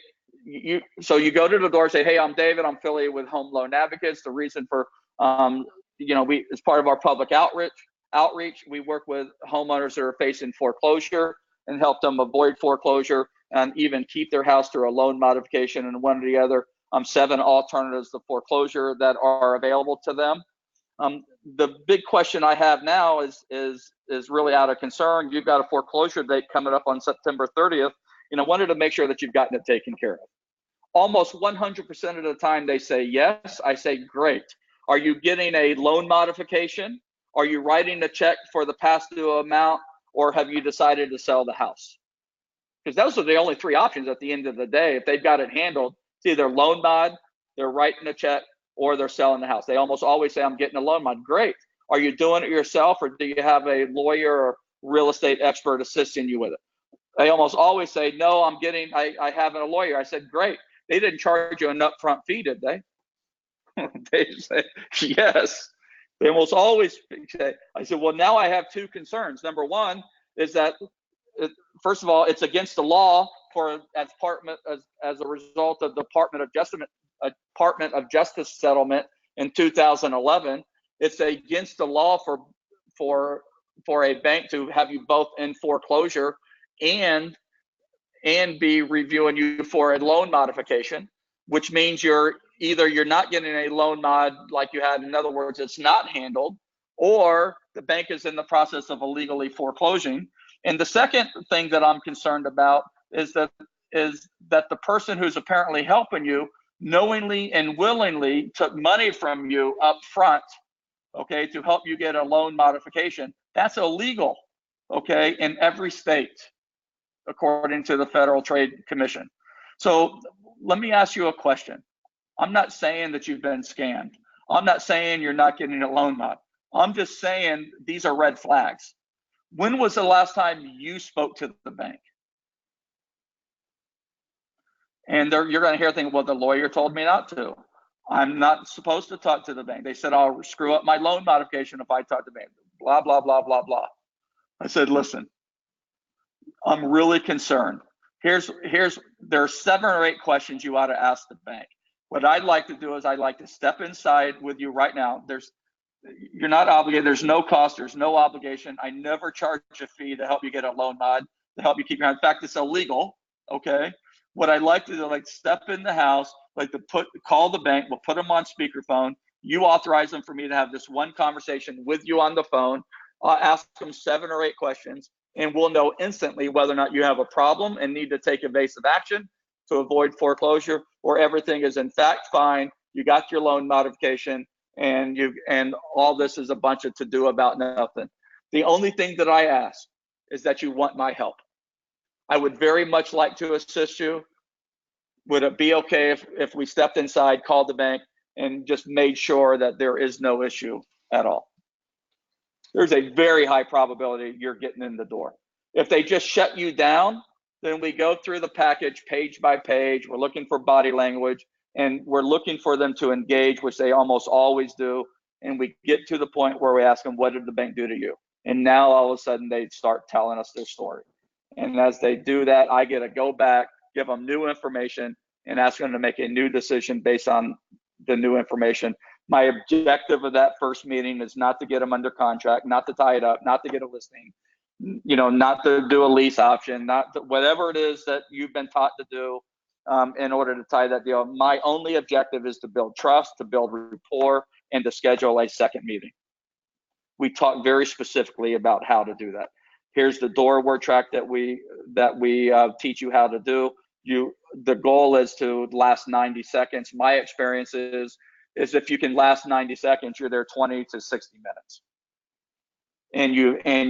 so you go to the door and say, hey, I'm David, I'm affiliated with Home Loan Advocates. The reason for, as part of our public outreach, outreach. We work with homeowners that are facing foreclosure and help them avoid foreclosure and even keep their house through a loan modification and one or the other. 7 alternatives to foreclosure that are available to them. The big question I have now is really out of concern. You've got a foreclosure date coming up on September 30th, and I wanted to make sure that you've gotten it taken care of. Almost 100% of the time they say yes. I say great. Are you getting a loan modification? Are you writing a check for the past due amount, or have you decided to sell the house? Because those are the only 3 options at the end of the day. If they've got it handled, it's either loan mod, they're writing a check, or they're selling the house. They almost always say, I'm getting a loan mod. Great. Are you doing it yourself, or do you have a lawyer or real estate expert assisting you with it? They almost always say, no, I have a lawyer. I said, great. They didn't charge you an upfront fee, did they? They say, yes. They almost always say, I said, well, now I have 2 concerns. Number one is that, first of all, it's against the law for as a result of the Department of Justice settlement in 2011. It's against the law for a bank to have you both in foreclosure and be reviewing you for a loan modification, which means you're not getting a loan mod like you had. In other words, it's not handled, or the bank is in the process of illegally foreclosing. And the second thing that I'm concerned about is that the person who's apparently helping you knowingly and willingly took money from you up front, okay, to help you get a loan modification. That's illegal, okay, in every state, according to the Federal Trade Commission. So let me ask you a question. I'm not saying that you've been scammed. I'm not saying you're not getting a loan mod. I'm just saying these are red flags. When was the last time you spoke to the bank? And you're going to hear things, well, the lawyer told me not to. I'm not supposed to talk to the bank. They said, I'll screw up my loan modification if I talk to the bank. Blah, blah, blah, blah, blah. I said, listen, I'm really concerned. There are 7 or 8 questions you ought to ask the bank. What I'd like to do is I'd like to step inside with you right now. You're not obligated. There's no cost. There's no obligation. I never charge a fee to help you get a loan mod, to help you keep your house. In fact, it's illegal. Okay. What I like to do, like step in the house, like to call the bank. We'll put them on speakerphone. You authorize them for me to have this one conversation with you on the phone. I'll ask them 7 or 8 questions, and we'll know instantly whether or not you have a problem and need to take evasive action to avoid foreclosure, or everything is in fact fine. You got your loan modification, and all this is a bunch of to-do about nothing. The only thing that I ask is that you want my help. I would very much like to assist you. Would it be okay if we stepped inside, called the bank, and just made sure that there is no issue at all? There's a very high probability you're getting in the door. If they just shut you down, then we go through the package page by page. We're looking for body language, and we're looking for them to engage, which they almost always do. And we get to the point where we ask them, what did the bank do to you? And now all of a sudden they start telling us their story. And as they do that, I get to go back, give them new information, and ask them to make a new decision based on the new information. My objective of that first meeting is not to get them under contract, not to tie it up, not to get a listing, not to do a lease option, whatever it is that you've been taught to do in order to tie that deal. My only objective is to build trust, to build rapport, and to schedule a second meeting. We talk very specifically about how to do that. Here's the door word track that we teach you how to do. The goal is to last 90 seconds. My experience is if you can last 90 seconds, you're there 20 to 60 minutes. And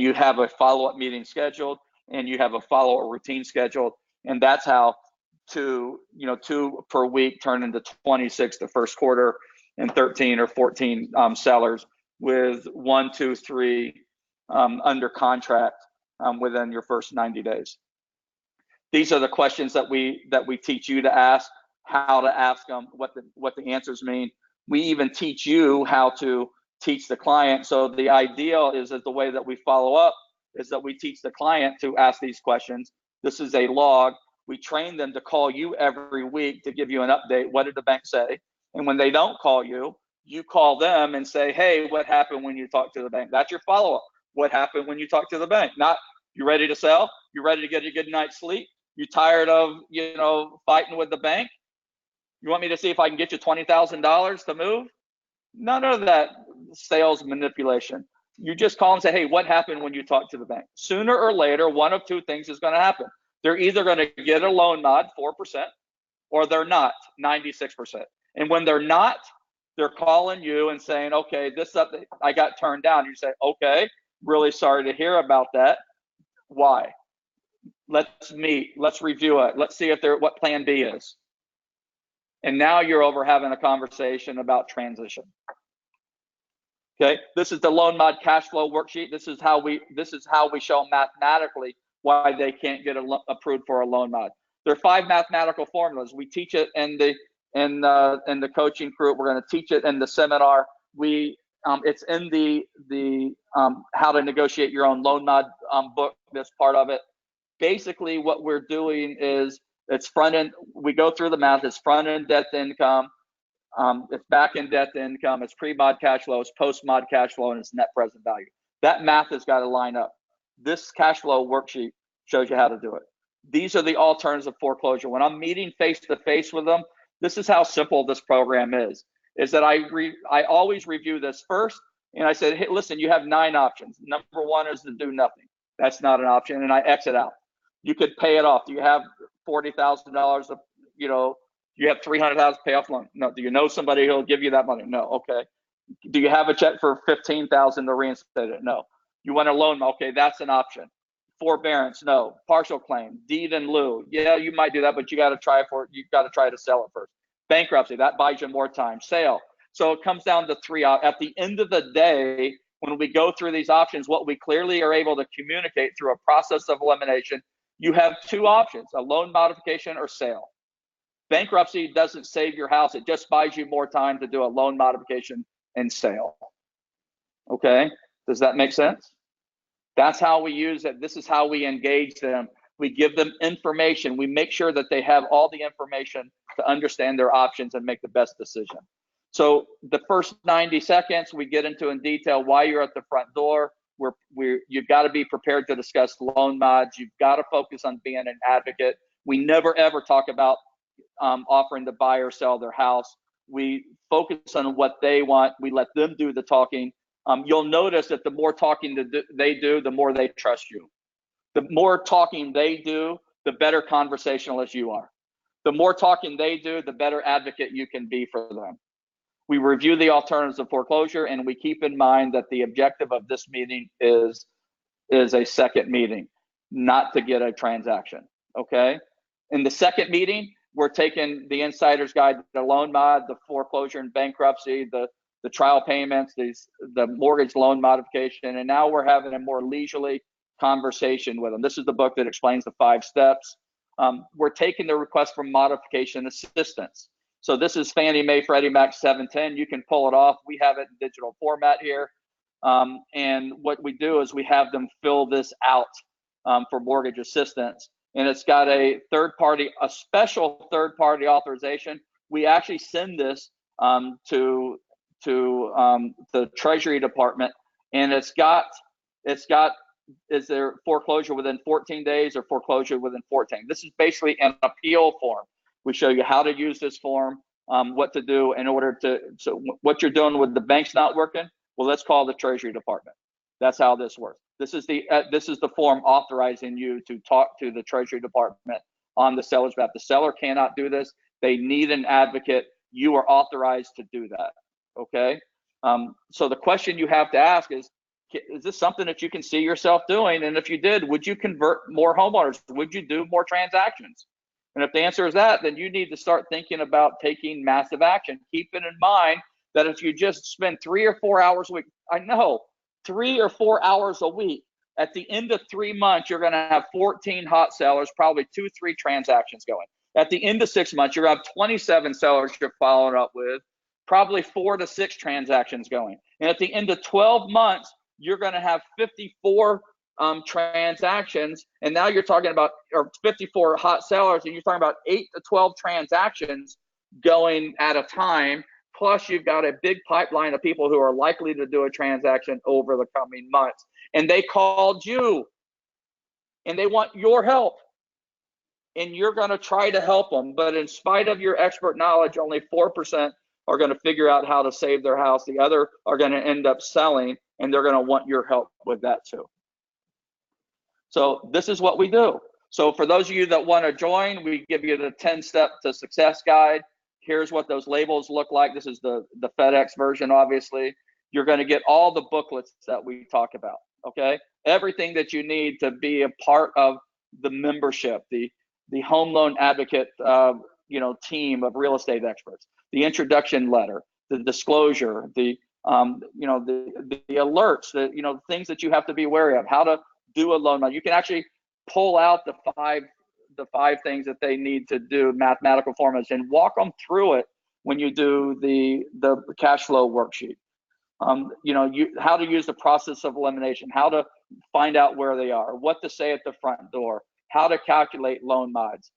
you have a follow-up meeting scheduled, and you have a follow-up routine scheduled, and that's how 2 per week turn into 26 the first quarter, and 13 or 14 sellers with 1, 2, 3 under contract within your first 90 days. These are the questions that we teach you to ask, how to ask them, what the answers mean. We even teach you how to teach the client. So the ideal is that the way that we follow up is that we teach the client to ask these questions. This is a log. We train them to call you every week to give you an update. What did the bank say? And when they don't call you, you call them and say, hey, what happened when you talked to the bank? That's your follow-up. what happened when you talked to the bank. Not, you ready to sell? You ready to get a good night's sleep? You tired of, fighting with the bank? You want me to see if I can get you $20,000 to move? None of that sales manipulation. You just call and say, hey, what happened when you talked to the bank? Sooner or later, one of two things is going to happen. They're either going to get a loan mod, 4%, or they're not, 96%. And when they're not, they're calling you and saying, okay, I got turned down. You say, okay, really sorry to hear about that. Why? Let's meet. Let's review it. Let's see what plan B is. And now you're over having a conversation about transition. Okay, this is the loan mod cash flow worksheet. This is how we show mathematically why they can't get approved for a loan mod. There are 5 mathematical formulas. We teach it in the coaching group. We're going to teach it in the seminar. It's in the how to negotiate your own loan mod book. This part of it. Basically, what we're doing is it's front end. We go through the math. It's front end debt to income. It's back end debt to income. It's pre-mod cash flow. It's post-mod cash flow, and it's net present value. That math has got to line up. This cash flow worksheet shows you how to do it. These are the alternatives of foreclosure. When I'm meeting face to face with them, this is how simple this program is that I always review this first, and I said, hey, listen, you have 9 options. Number 1 is to do nothing. That's not an option, and I exit out. You could pay it off. Do you have $40,000 of, you have $300,000 pay off loan? No. Do you know somebody who'll give you that money? No. Okay. Do you have a check for $15,000 to reinstate it? No. You want a loan? Okay, that's an option. Forbearance? No. Partial claim? Deed in lieu? Yeah, you might do that, but you got to try to sell it first. Bankruptcy? That buys you more time. Sale? So it comes down to 3. At the end of the day, when we go through these options, what we clearly are able to communicate through a process of elimination, you have 2 options: a loan modification or sale. Bankruptcy doesn't save your house. It just buys you more time to do a loan modification and sale. Okay, does that make sense? That's how we use it. This is how we engage them. We give them information. We make sure that they have all the information to understand their options and make the best decision. So the first 90 seconds, we get into in detail why you're at the front door. You've got to be prepared to discuss loan mods. You've got to focus on being an advocate. We never, ever talk about offering to buy or sell their house. We focus on what they want. We let them do the talking. You'll notice that the more talking they do, the more they trust you. The more talking they do, the better conversationalist you are. The more talking they do, the better advocate you can be for them. We review the alternatives of foreclosure, and we keep in mind that the objective of this meeting is a second meeting, not to get a transaction, okay? In the second meeting, we're taking the insider's guide, the loan mod, the foreclosure and bankruptcy, the trial payments, the mortgage loan modification, and now we're having a more leisurely conversation with them. This is the book that explains the 5 steps. We're taking the request for modification assistance. So this is Fannie Mae, Freddie Mac 710. You can pull it off. We have it in digital format here. And what we do is we have them fill this out for mortgage assistance. And it's got a special third-party authorization. We actually send this to the Treasury Department, and is there foreclosure within 14 days or foreclosure within 14? This is basically an appeal form. We show you how to use this form, what to do in order to, so what you're doing with the bank's not working, well, let's call the Treasury Department. That's how this works. This is the form authorizing you to talk to the Treasury Department on the seller's behalf. The seller cannot do this. They need an advocate. You are authorized to do that, okay? So the question you have to ask is this something that you can see yourself doing? And if you did, would you convert more homeowners? Would you do more transactions? And if the answer is that, then you need to start thinking about taking massive action. Keeping in mind that if you just spend 3 or 4 hours a week, I know 3 or 4 hours a week, at the end of 3 months, you're going to have 14 hot sellers, probably 2-3 transactions going. At the end of 6 months, you're going to have 27 sellers you're following up with, probably 4 to 6 transactions going. And at the end of 12 months, you're going to have 54 transactions, and now you're talking about, or 54 hot sellers, and you're talking about 8 to 12 transactions going at a time. Plus, you've got a big pipeline of people who are likely to do a transaction over the coming months. And they called you and they want your help. And you're going to try to help them. But in spite of your expert knowledge, only 4% are going to figure out how to save their house. The other are going to end up selling, and they're going to want your help with that too. So this is what we do. So for those of you that want to join, we give you the 10-step to success guide. Here's what those labels look like. This is the FedEx version, obviously. You're going to get all the booklets that we talk about, okay? Everything that you need to be a part of the membership, the home loan advocate team of real estate experts, the introduction letter, the disclosure, the alerts, the things that you have to be wary of, how to do a loan. You can actually pull out the five things that they need to do, mathematical formulas, and walk them through it when you do the cash flow worksheet. How to use the process of elimination, how to find out where they are, what to say at the front door, how to calculate loan mods,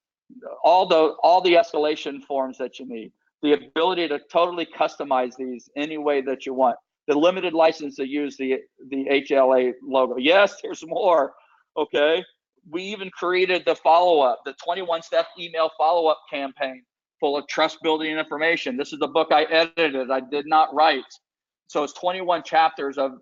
all the escalation forms that you need, the ability to totally customize these any way that you want, the limited license to use the HLA logo. Yes, there's more. Okay. We even created the follow-up, the 21-step email follow-up campaign full of trust building information. This is the book I edited, I did not write. So it's 21 chapters of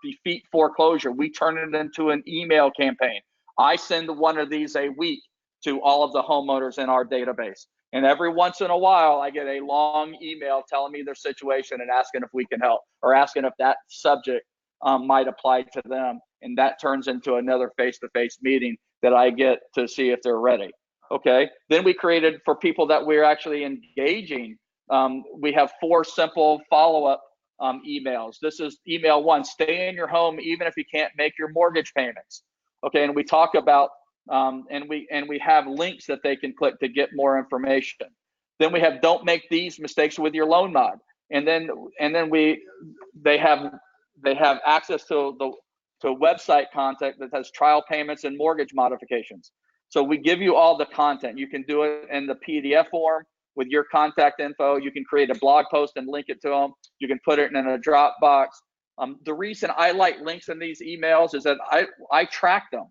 defeat foreclosure. We turn it into an email campaign. I send one of these a week to all of the homeowners in our database. And every once in a while, I get a long email telling me their situation and asking if we can help, or asking if that subject might apply to them. And that turns into another face-to-face meeting that I get to see if they're ready. Okay. Then we created, for people that we're actually engaging, we have 4 simple follow-up emails. This is email 1: stay in your home even if you can't make your mortgage payments. Okay, and we talk about and we have links that they can click to get more information. Then we have don't make these mistakes with your loan mod, and then they have access to website content that has trial payments and mortgage modifications. So we give you all the content. You can do it in the PDF form with your contact info. You can create a blog post and link it to them. You can put it in a Dropbox. The reason I like links in these emails is that I track them.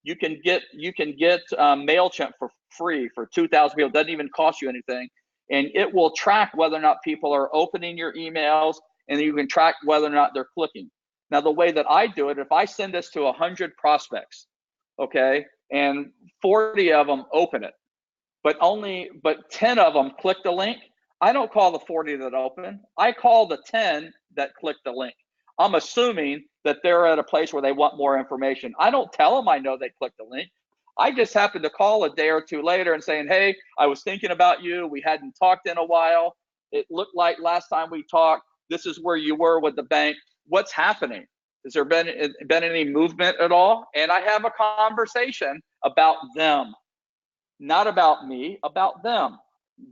You can get MailChimp for free for 2,000 people. It doesn't even cost you anything. And it will track whether or not people are opening your emails, and you can track whether or not they're clicking. Now, the way that I do it, if I send this to 100 prospects, okay, and 40 of them open it, but 10 of them click the link, I don't call the 40 that open. I call the 10 that click the link. I'm assuming that they're at a place where they want more information. I don't tell them I know they clicked the link. I just happen to call a day or two later and saying, hey, I was thinking about you. We hadn't talked in a while. It looked like last time we talked, this is where you were with the bank. What's happening? Has there been any movement at all? And I have a conversation about them, not about me, about them.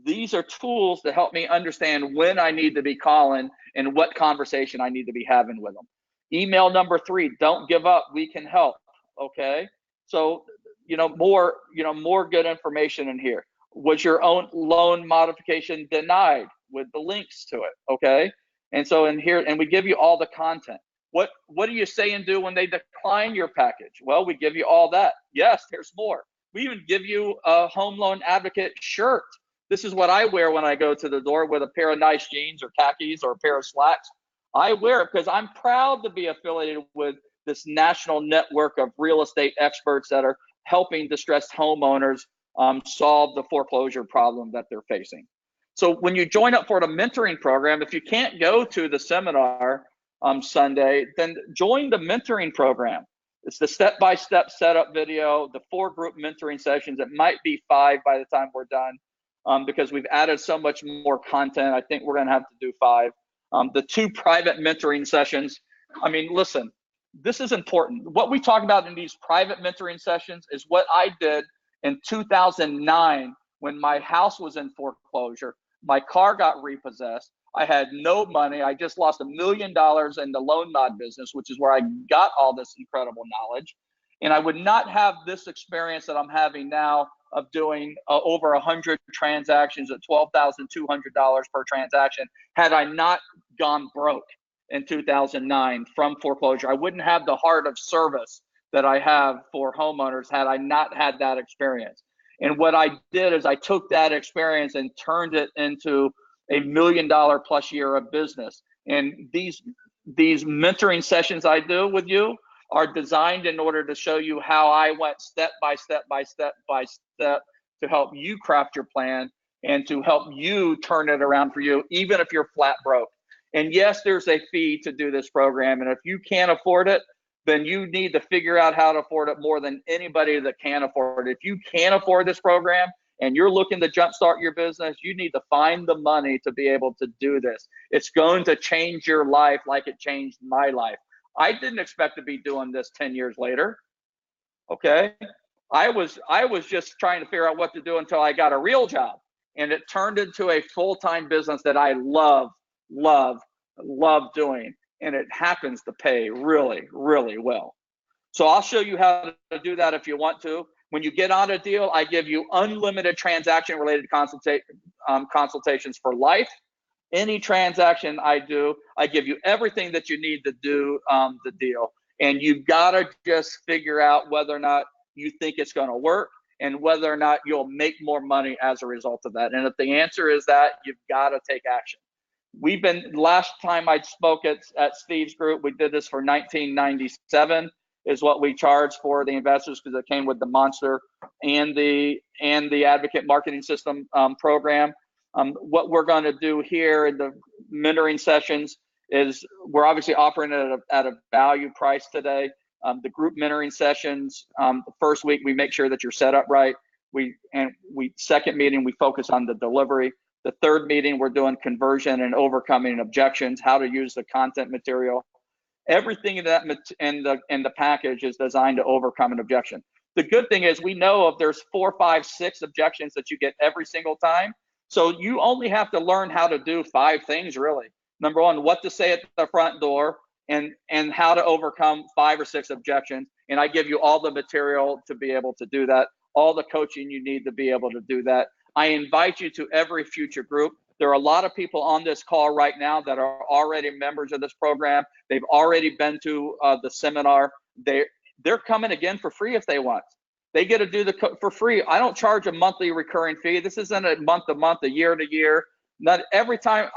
These are tools to help me understand when I need to be calling and what conversation I need to be having with them. Email number 3, don't give up, we can help. Okay. So, more good information in here. Was your own loan modification denied, with the links to it? Okay. And so in here, and we give you all the content. What do you say and do when they decline your package? Well, we give you all that. Yes, there's more. We even give you a home loan advocate shirt. This is what I wear when I go to the door, with a pair of nice jeans or khakis or a pair of slacks. I wear it because I'm proud to be affiliated with this national network of real estate experts that are helping distressed homeowners solve the foreclosure problem that they're facing. So when you join up for the mentoring program, if you can't go to the seminar Sunday, then join the mentoring program. It's the step-by-step setup video, the 4 group mentoring sessions. It might be 5 by the time we're done, because we've added so much more content. I think we're going to have to do 5. The 2 private mentoring sessions. I mean, listen, this is important. What we talk about in these private mentoring sessions is what I did in 2009 when my house was in foreclosure. My car got repossessed. I had no money. I just lost $1 million in the loan mod business, which is where I got all this incredible knowledge. And I would not have this experience that I'm having now of doing over 100 transactions at $12,200 per transaction had I not gone broke in 2009 from foreclosure. I wouldn't have the heart of service that I have for homeowners had I not had that experience. And what I did is I took that experience and turned it into $1 million plus year of business. And these mentoring sessions I do with you are designed in order to show you how I went step by step by step by step to help you craft your plan and to help you turn it around for you, even if you're flat broke. And yes, there's a fee to do this program. And if you can't afford it, then you need to figure out how to afford it more than anybody that can afford it. If you can't afford this program and you're looking to jumpstart your business, you need to find the money to be able to do this. It's going to change your life like it changed my life. I didn't expect to be doing this 10 years later. Okay. I was just trying to figure out what to do until I got a real job. And it turned into a full-time business that I love doing. And it happens to pay really, really well. So I'll show you how to do that if you want to. When you get on a deal, I give you unlimited transaction-related consultations for life. Any transaction I do, I give you everything that you need to do the deal. And you've got to just figure out whether or not you think it's going to work and whether or not you'll make more money as a result of that. And if the answer is that, you've got to take action. Last time I spoke at Steve's group, we did this for $19.97 is what we charged for the investors because it came with the Monster and the Advocate Marketing System program. What we're going to do here in the mentoring sessions is we're obviously offering it at a value price today. The group mentoring sessions, the first week we make sure that you're set up right. Second meeting we focus on the delivery. The third meeting we're doing conversion and overcoming objections, how to use the content material. Everything in the package is designed to overcome an objection. The good thing is we know if there's 4, 5, 6 objections that you get every single time. So you only have to learn how to do 5 things really. Number one, what to say at the front door and how to overcome 5 or 6 objections. And I give you all the material to be able to do that, all the coaching you need to be able to do that. I invite you to every future group. There are a lot of people on this call right now that are already members of this program. They've already been to the seminar. They're coming again for free if they want. They get to do for free. I don't charge a monthly recurring fee. This isn't a month to month, a year to year. Not every time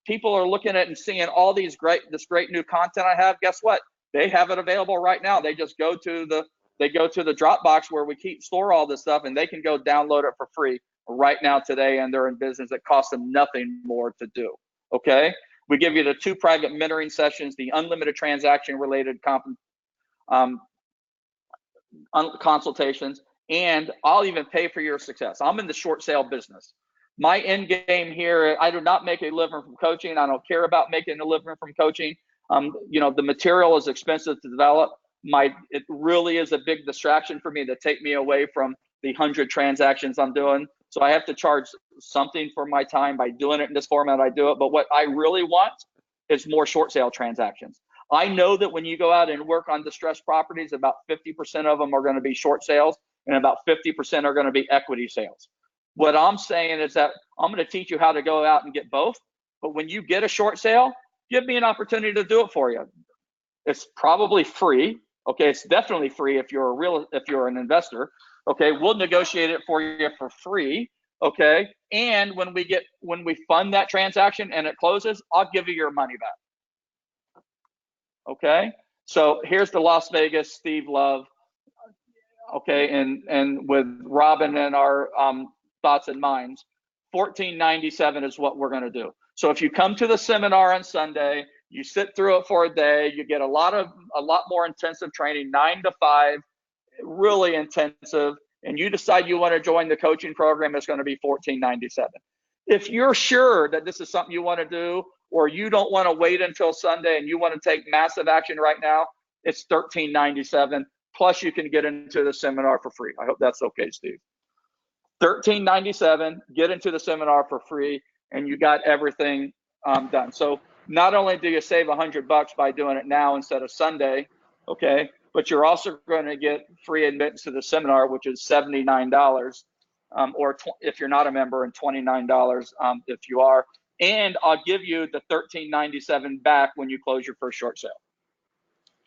people are looking at and seeing all this great new content I have. Guess what? They have it available right now. They just go to the Dropbox where we store all this stuff, and they can go download it for free right now today, and they're in business. It costs them nothing more to do. Okay, we give you the 2 private mentoring sessions, the unlimited transaction related consultations, and I'll even pay for your success. I'm in the short sale business. My end game here, I do not make a living from coaching. I don't care about making a living from coaching. The material is expensive to develop. It really is a big distraction for me to take me away from the 100 transactions I'm doing. So I have to charge something for my time by doing it in this format I do it. But what I really want is more short sale transactions. I know that when you go out and work on distressed properties, about 50% of them are going to be short sales and about 50% are going to be equity sales. What I'm saying is that I'm going to teach you how to go out and get both. But when you get a short sale, give me an opportunity to do it for you. It's probably free. Okay, it's definitely free if you're an investor. Okay, we'll negotiate it for you for free. Okay, and when we fund that transaction and it closes, I'll give you your money back. Okay, so here's the Las Vegas Steve Love. Okay, and with Robin and our thoughts and minds, $14.97 is what we're going to do. So if you come to the seminar on Sunday, you sit through it for a day, you get a lot more intensive training, 9 to 5, really intensive, and you decide you want to join the coaching program, it's going to be $14.97. If you're sure that this is something you want to do, or you don't want to wait until Sunday and you want to take massive action right now, it's $13.97. Plus you can get into the seminar for free. I hope that's okay, Steve. $13.97, get into the seminar for free, and you got everything done. So not only do you save $100 by doing it now instead of Sunday, okay, but you're also going to get free admittance to the seminar, which is $79, or if you're not a member, and $29 if you are. And I'll give you the $13.97 back when you close your first short sale.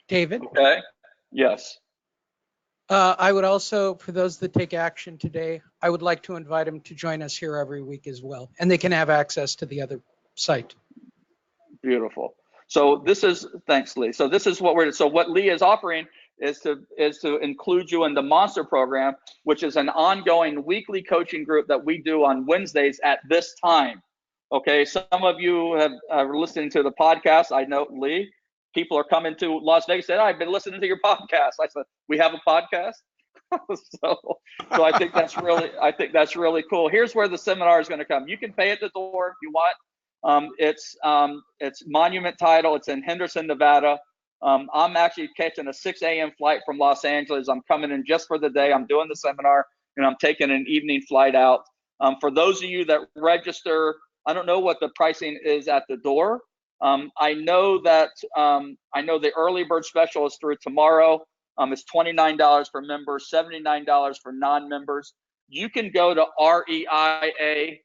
David? Okay. Yes. I would also, for those that take action today, I would like to invite them to join us here every week as well. And they can have access to the other site. Beautiful. So this is, thanks, Lee. So this is what what Lee is offering is to include you in the Monster program, which is an ongoing weekly coaching group that we do on Wednesdays at this time. Okay. Some of you are listening to the podcast. I know, Lee, people are coming to Las Vegas, said, I've been listening to your podcast. I said, we have a podcast. so I think that's really cool. Here's where the seminar is going to come. You can pay at the door if you want. It's Monument Title. It's in Henderson, Nevada. I'm actually catching a 6 a.m. flight from Los Angeles. I'm coming in just for the day. I'm doing the seminar, and I'm taking an evening flight out. For those of you that register, I don't know what the pricing is at the door. I know the early bird special is through tomorrow. It's $29 for members, $79 for non-members. You can go to REIA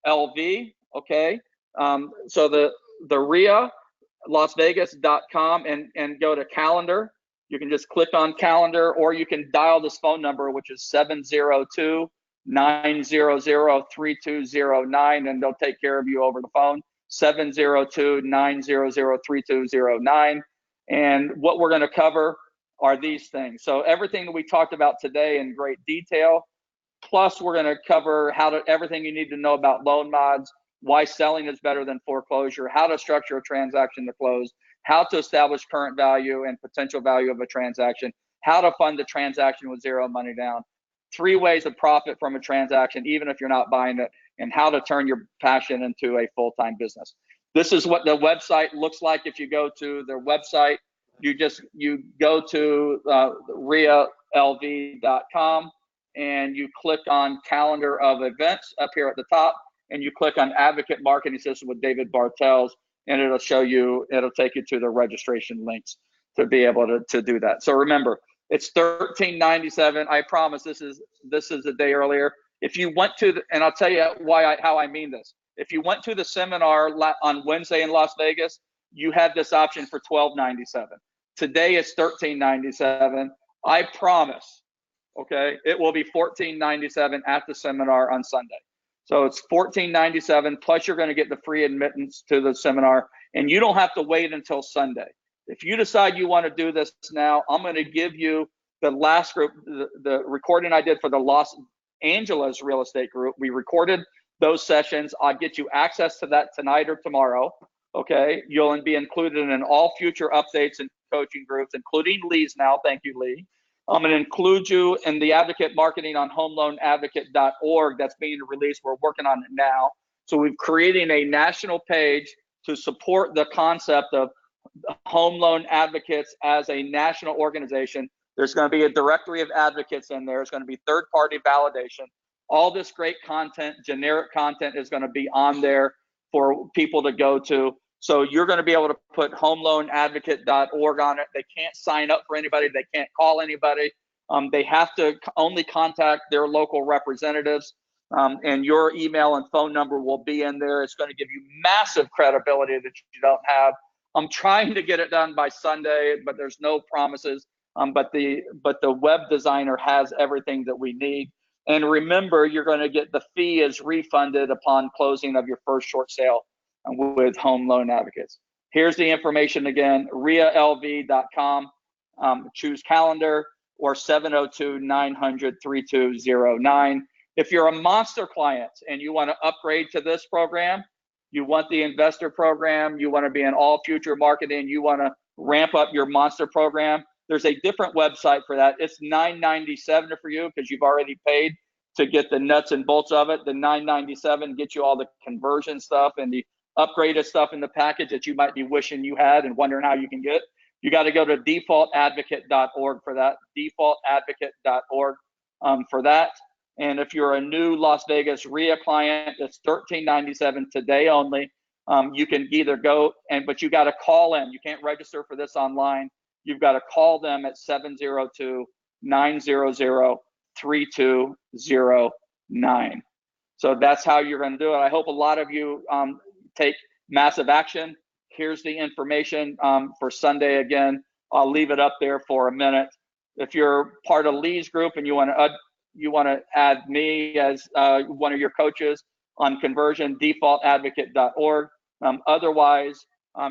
LV, okay? So the RIA, LasVegas.com, and go to calendar. You can just click on calendar, or you can dial this phone number, which is 702-900-3209, and they'll take care of you over the phone. 702-900-3209. And what we're going to cover are these things. So everything that we talked about today in great detail, plus we're going to cover everything you need to know about loan mods, why selling is better than foreclosure, how to structure a transaction to close, how to establish current value and potential value of a transaction, how to fund the transaction with zero money down, 3 ways to profit from a transaction, even if you're not buying it, and how to turn your passion into a full-time business. This is what the website looks like. If you go to their website, you go to RIALV.com, and you click on calendar of events up here at the top, and you click on Advocate Marketing System with David Bartels, and it'll take you to the registration links to be able to do that. So remember, it's $13.97. I promise this is a day earlier. If you went to and I'll tell you how I mean this. If you went to the seminar on Wednesday in Las Vegas, you had this option for $12.97. Today it's $13.97. I promise, okay, it will be $14.97 at the seminar on Sunday. So it's $14.97, plus you're going to get the free admittance to the seminar, and you don't have to wait until Sunday. If you decide you want to do this now, I'm going to give you the last group, the recording I did for the Los Angeles real estate group. We recorded those sessions. I'll get you access to that tonight or tomorrow. Okay, you'll be included in all future updates and coaching groups, including Lee's now. Thank you, Lee. I'm going to include you in the Advocate Marketing on homeloanadvocate.org that's being released. We're working on it now. So we're creating a national page to support the concept of home loan advocates as a national organization. There's going to be a directory of advocates in there. There's going to be third-party validation. All this great content, generic content, is going to be on there for people to go to. So you're going to be able to put homeloanadvocate.org on it. They can't sign up for anybody. They can't call anybody. They have to only contact their local representatives, and your email and phone number will be in there. It's going to give you massive credibility that you don't have. I'm trying to get it done by Sunday, but there's no promises. But the web designer has everything that we need. And remember, you're going to get the fee is refunded upon closing of your first short sale with Home Loan Advocates. Here's the information again, RIALV.com, choose calendar, or 702-900-3209. If you're a Monster client and you want to upgrade to this program, you want the investor program, you want to be in all future marketing, you want to ramp up your Monster program, there's a different website for that. It's $9.97 for you because you've already paid to get the nuts and bolts of it. The $9.97 gets you all the conversion stuff and the upgraded stuff in the package that you might be wishing you had and wondering how you can get. You got to go to defaultadvocate.org for that, defaultadvocate.org for that. And if you're a new Las Vegas RIA client, it's $13.97 today only. You can either go but you got to call in. You can't register for this online. you've got to call them at 702-900-3209. So that's how you're going to do it. I hope a lot of you take massive action. Here's the information for Sunday again. I'll leave it up there for a minute. If you're part of Lee's group and you want to add me as one of your coaches on conversion, defaultadvocate.org. Otherwise,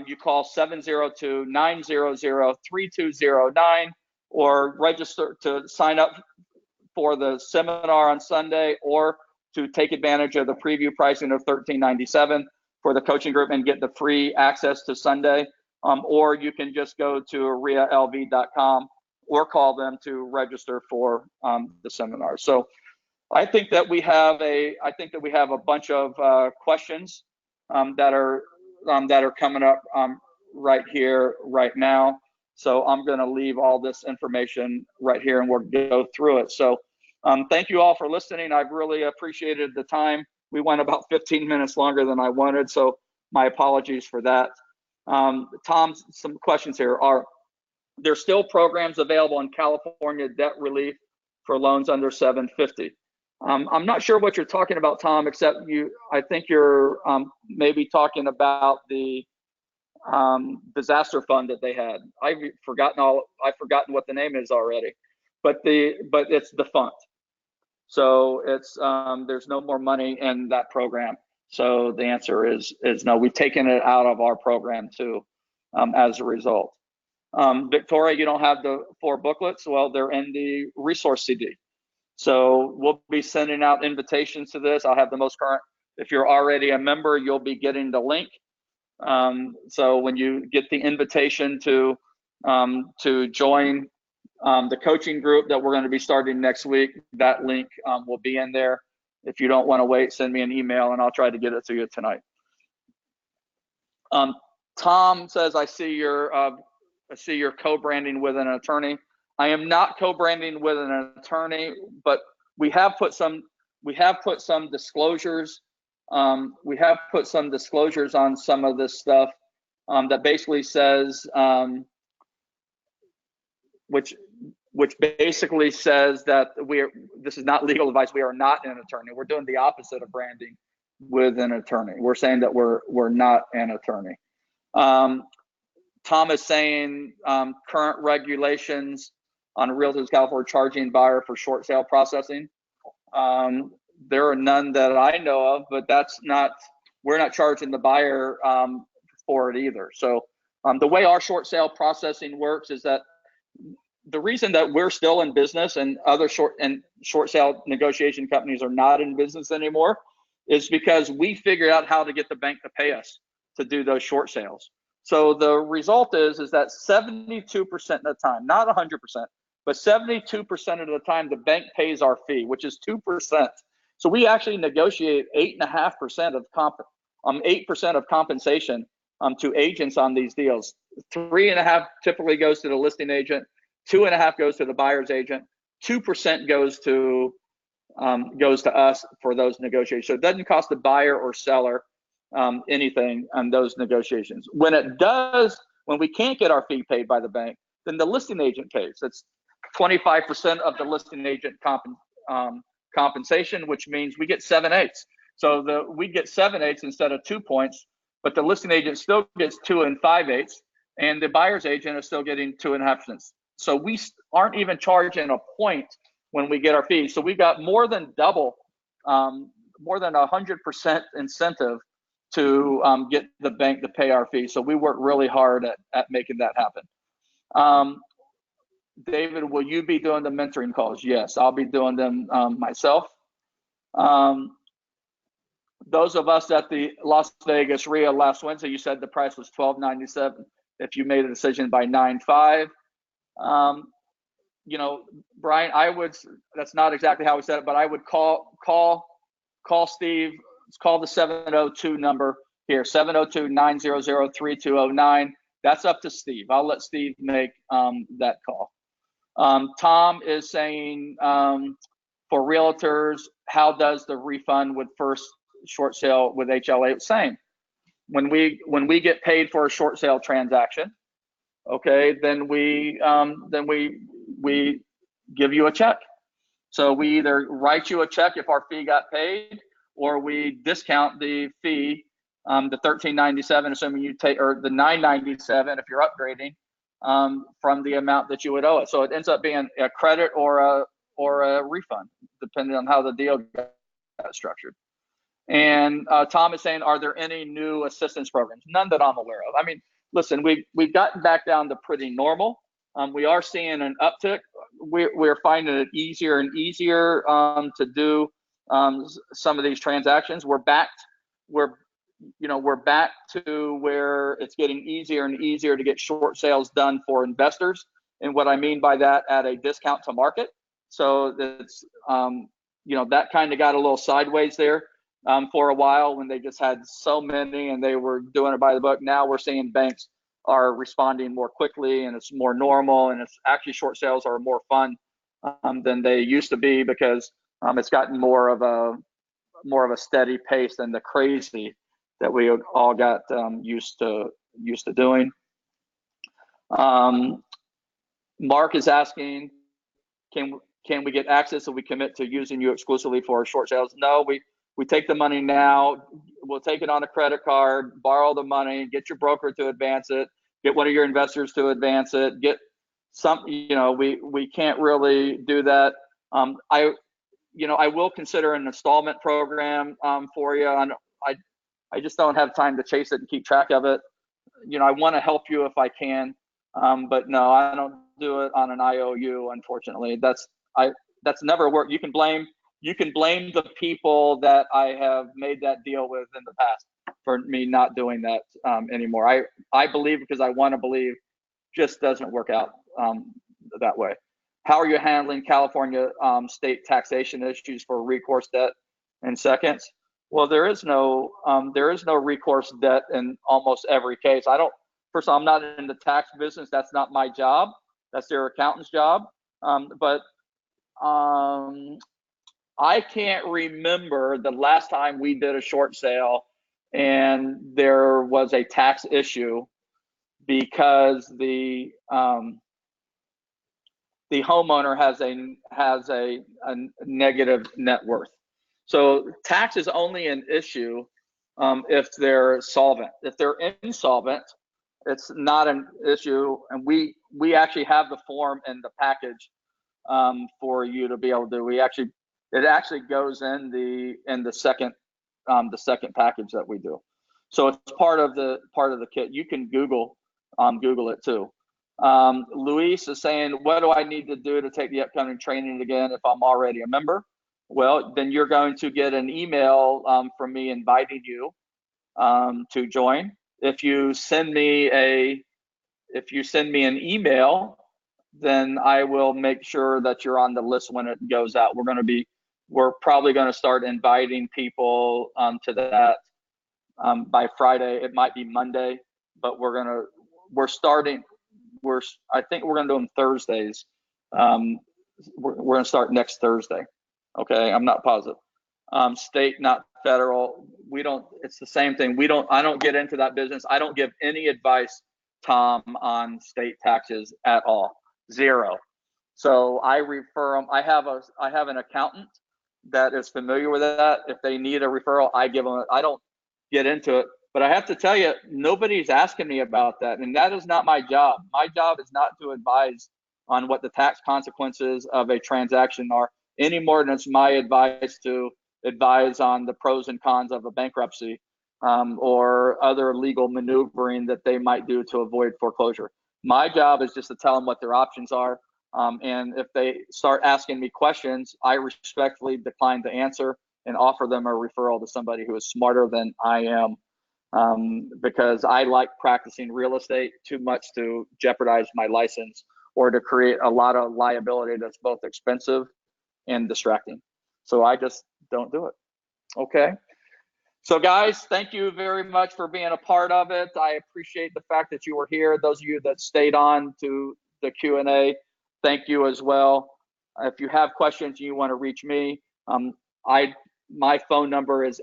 you call 702-900-3209 or register to sign up for the seminar on Sunday, or to take advantage of the preview pricing of $13.97 for the coaching group and get the free access to Sunday. Or you can just go to rialv.com or call them to register for the seminar. So I think that we have a bunch of questions that are coming up right here, right now. So I'm going to leave all this information right here and we'll go through it. So thank you all for listening. I've really appreciated the time. We went about 15 minutes longer than I wanted, so my apologies for that. Tom, some questions here. Are there still programs available in California debt relief for loans under 750? I'm not sure what you're talking about, Tom, except I think you're maybe talking about the disaster fund that they had. I've forgotten what the name is already, but it's defunct. So it's there's no more money in that program. So the answer is no. We've taken it out of our program too, as a result. Victoria, you don't have the 4 booklets. Well, they're in the resource CD. So we'll be sending out invitations to this. I'll have the most current. If you're already a member, you'll be getting the link. So when you get the invitation to join the coaching group that we're going to be starting next week, that link will be in there. If you don't want to wait, send me an email and I'll try to get it to you tonight. Tom says, I see you're co-branding with an attorney. I am not co-branding with an attorney, but we have put some disclosures. We have put some disclosures on some of this stuff that basically says, which basically says that this is not legal advice. We are not an attorney. We're doing the opposite of branding with an attorney. We're saying that we're not an attorney. Tom is saying current regulations on Realtors California charging buyer for short sale processing. There are none that I know of, but we're not charging the buyer for it either. So the way our short sale processing works is that the reason that we're still in business and other short sale negotiation companies are not in business anymore is because we figured out how to get the bank to pay us to do those short sales. So the result is that 72% of the time, not 100%, but 72% of the time, the bank pays our fee, which is 2%. So we actually negotiate 8.5% of 8% of compensation to agents on these deals. 3.5 typically goes to the listing agent, 2.5 goes to the buyer's agent, 2% goes to us for those negotiations. So it doesn't cost the buyer or seller anything on those negotiations. When we can't get our fee paid by the bank, then the listing agent pays. That's 25% of the listing agent compensation, which means we get 7/8. So we get 7/8 instead of 2 points, but the listing agent still gets 2 5/8, and the buyer's agent is still getting 2.5 cents. So we aren't even charging a point when we get our fees. So we got more than double, more than 100% incentive to get the bank to pay our fees. So we work really hard at making that happen. David, will you be doing the mentoring calls? Yes, I'll be doing them myself. Those of us at the Las Vegas RIA last Wednesday, you said the price was $12.97 if you made a decision by 9/5. Brian, that's not exactly how we said it, but I would call Steve, call the 702 number here, 702-900-3209. That's up to Steve. I'll let Steve make that call. Tom is saying for realtors, how does the refund with first short sale with HLA? Same. When we get paid for a short sale transaction, okay, then we give you a check. So we either write you a check if our fee got paid, or we discount the fee, the $13.97, assuming you take, or the $9.97 if you're upgrading, from the amount that you would owe it. So it ends up being a credit or a refund, depending on how the deal got structured. And Tom is saying, are there any new assistance programs? None that I'm aware of. I mean, listen, we've gotten back down to pretty normal. We are seeing an uptick. We're finding it easier and easier to do some of these transactions. We're back to where it's getting easier and easier to get short sales done for investors. And what I mean by that, at a discount to market. So that's that kind of got a little sideways there for a while when they just had so many and they were doing it by the book. Now we're seeing banks are responding more quickly, and it's more normal, and it's actually short sales are more fun than they used to be, because it's gotten more of a steady pace than the crazy that we all got used to doing. Mark is asking, can we get access if we commit to using you exclusively for short sales? No, we take the money now. We'll take it on a credit card, borrow the money, get your broker to advance it, get one of your investors to advance it, get some, we can't really do that. I will consider an installment program for you. I just don't have time to chase it and keep track of it. I want to help you if I can, but no, I don't do it on an IOU, unfortunately. That's never worked. You can blame the people that I have made that deal with in the past for me not doing that anymore. I believe, because I want to believe, just doesn't work out that way. How are you handling California state taxation issues for recourse debt in seconds? Well, there is no recourse debt in almost every case. First of all, I'm not in the tax business. That's not my job. That's their accountant's job. But I can't remember the last time we did a short sale and there was a tax issue because the homeowner has a negative net worth. So tax is only an issue if they're solvent. If they're insolvent, it's not an issue. And we actually have the form in the package for you to be able to. It actually goes in the second package that we do. So it's part of the kit. You can Google it too. Luis is saying, what do I need to do to take the upcoming training again if I'm already a member? Well, then you're going to get an email from me inviting you to join. If you send me an email, then I will make sure that you're on the list when it goes out. We're probably going to start inviting people to that by Friday. It might be Monday, but I think we're going to do them Thursdays. We're going to start next Thursday. Okay, I'm not positive. State, not federal. It's the same thing. I don't get into that business. I don't give any advice, Tom, on state taxes at all. Zero. So I refer them. I have an accountant that is familiar with that. If they need a referral, I give them. I don't get into it. But I have to tell you, nobody's asking me about that, and that is not my job. My job is not to advise on what the tax consequences of a transaction are, any more than it's my advice to advise on the pros and cons of a bankruptcy or other legal maneuvering that they might do to avoid foreclosure. My job is just to tell them what their options are. And if they start asking me questions, I respectfully decline to answer and offer them a referral to somebody who is smarter than I am, because I like practicing real estate too much to jeopardize my license or to create a lot of liability that's both expensive and distracting. So I just don't do it. Okay. So guys, thank you very much for being a part of it. I appreciate the fact that you were here. Those of you that stayed on to the Q&A, thank you as well. If you have questions and you want to reach me, my phone number is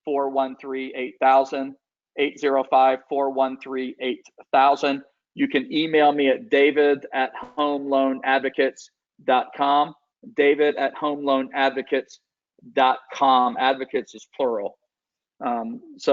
805-413-8000. 805-413-8000. You can email me at david@homeloanadvocates.com. david@homeloanadvocates.com. Advocates is plural. So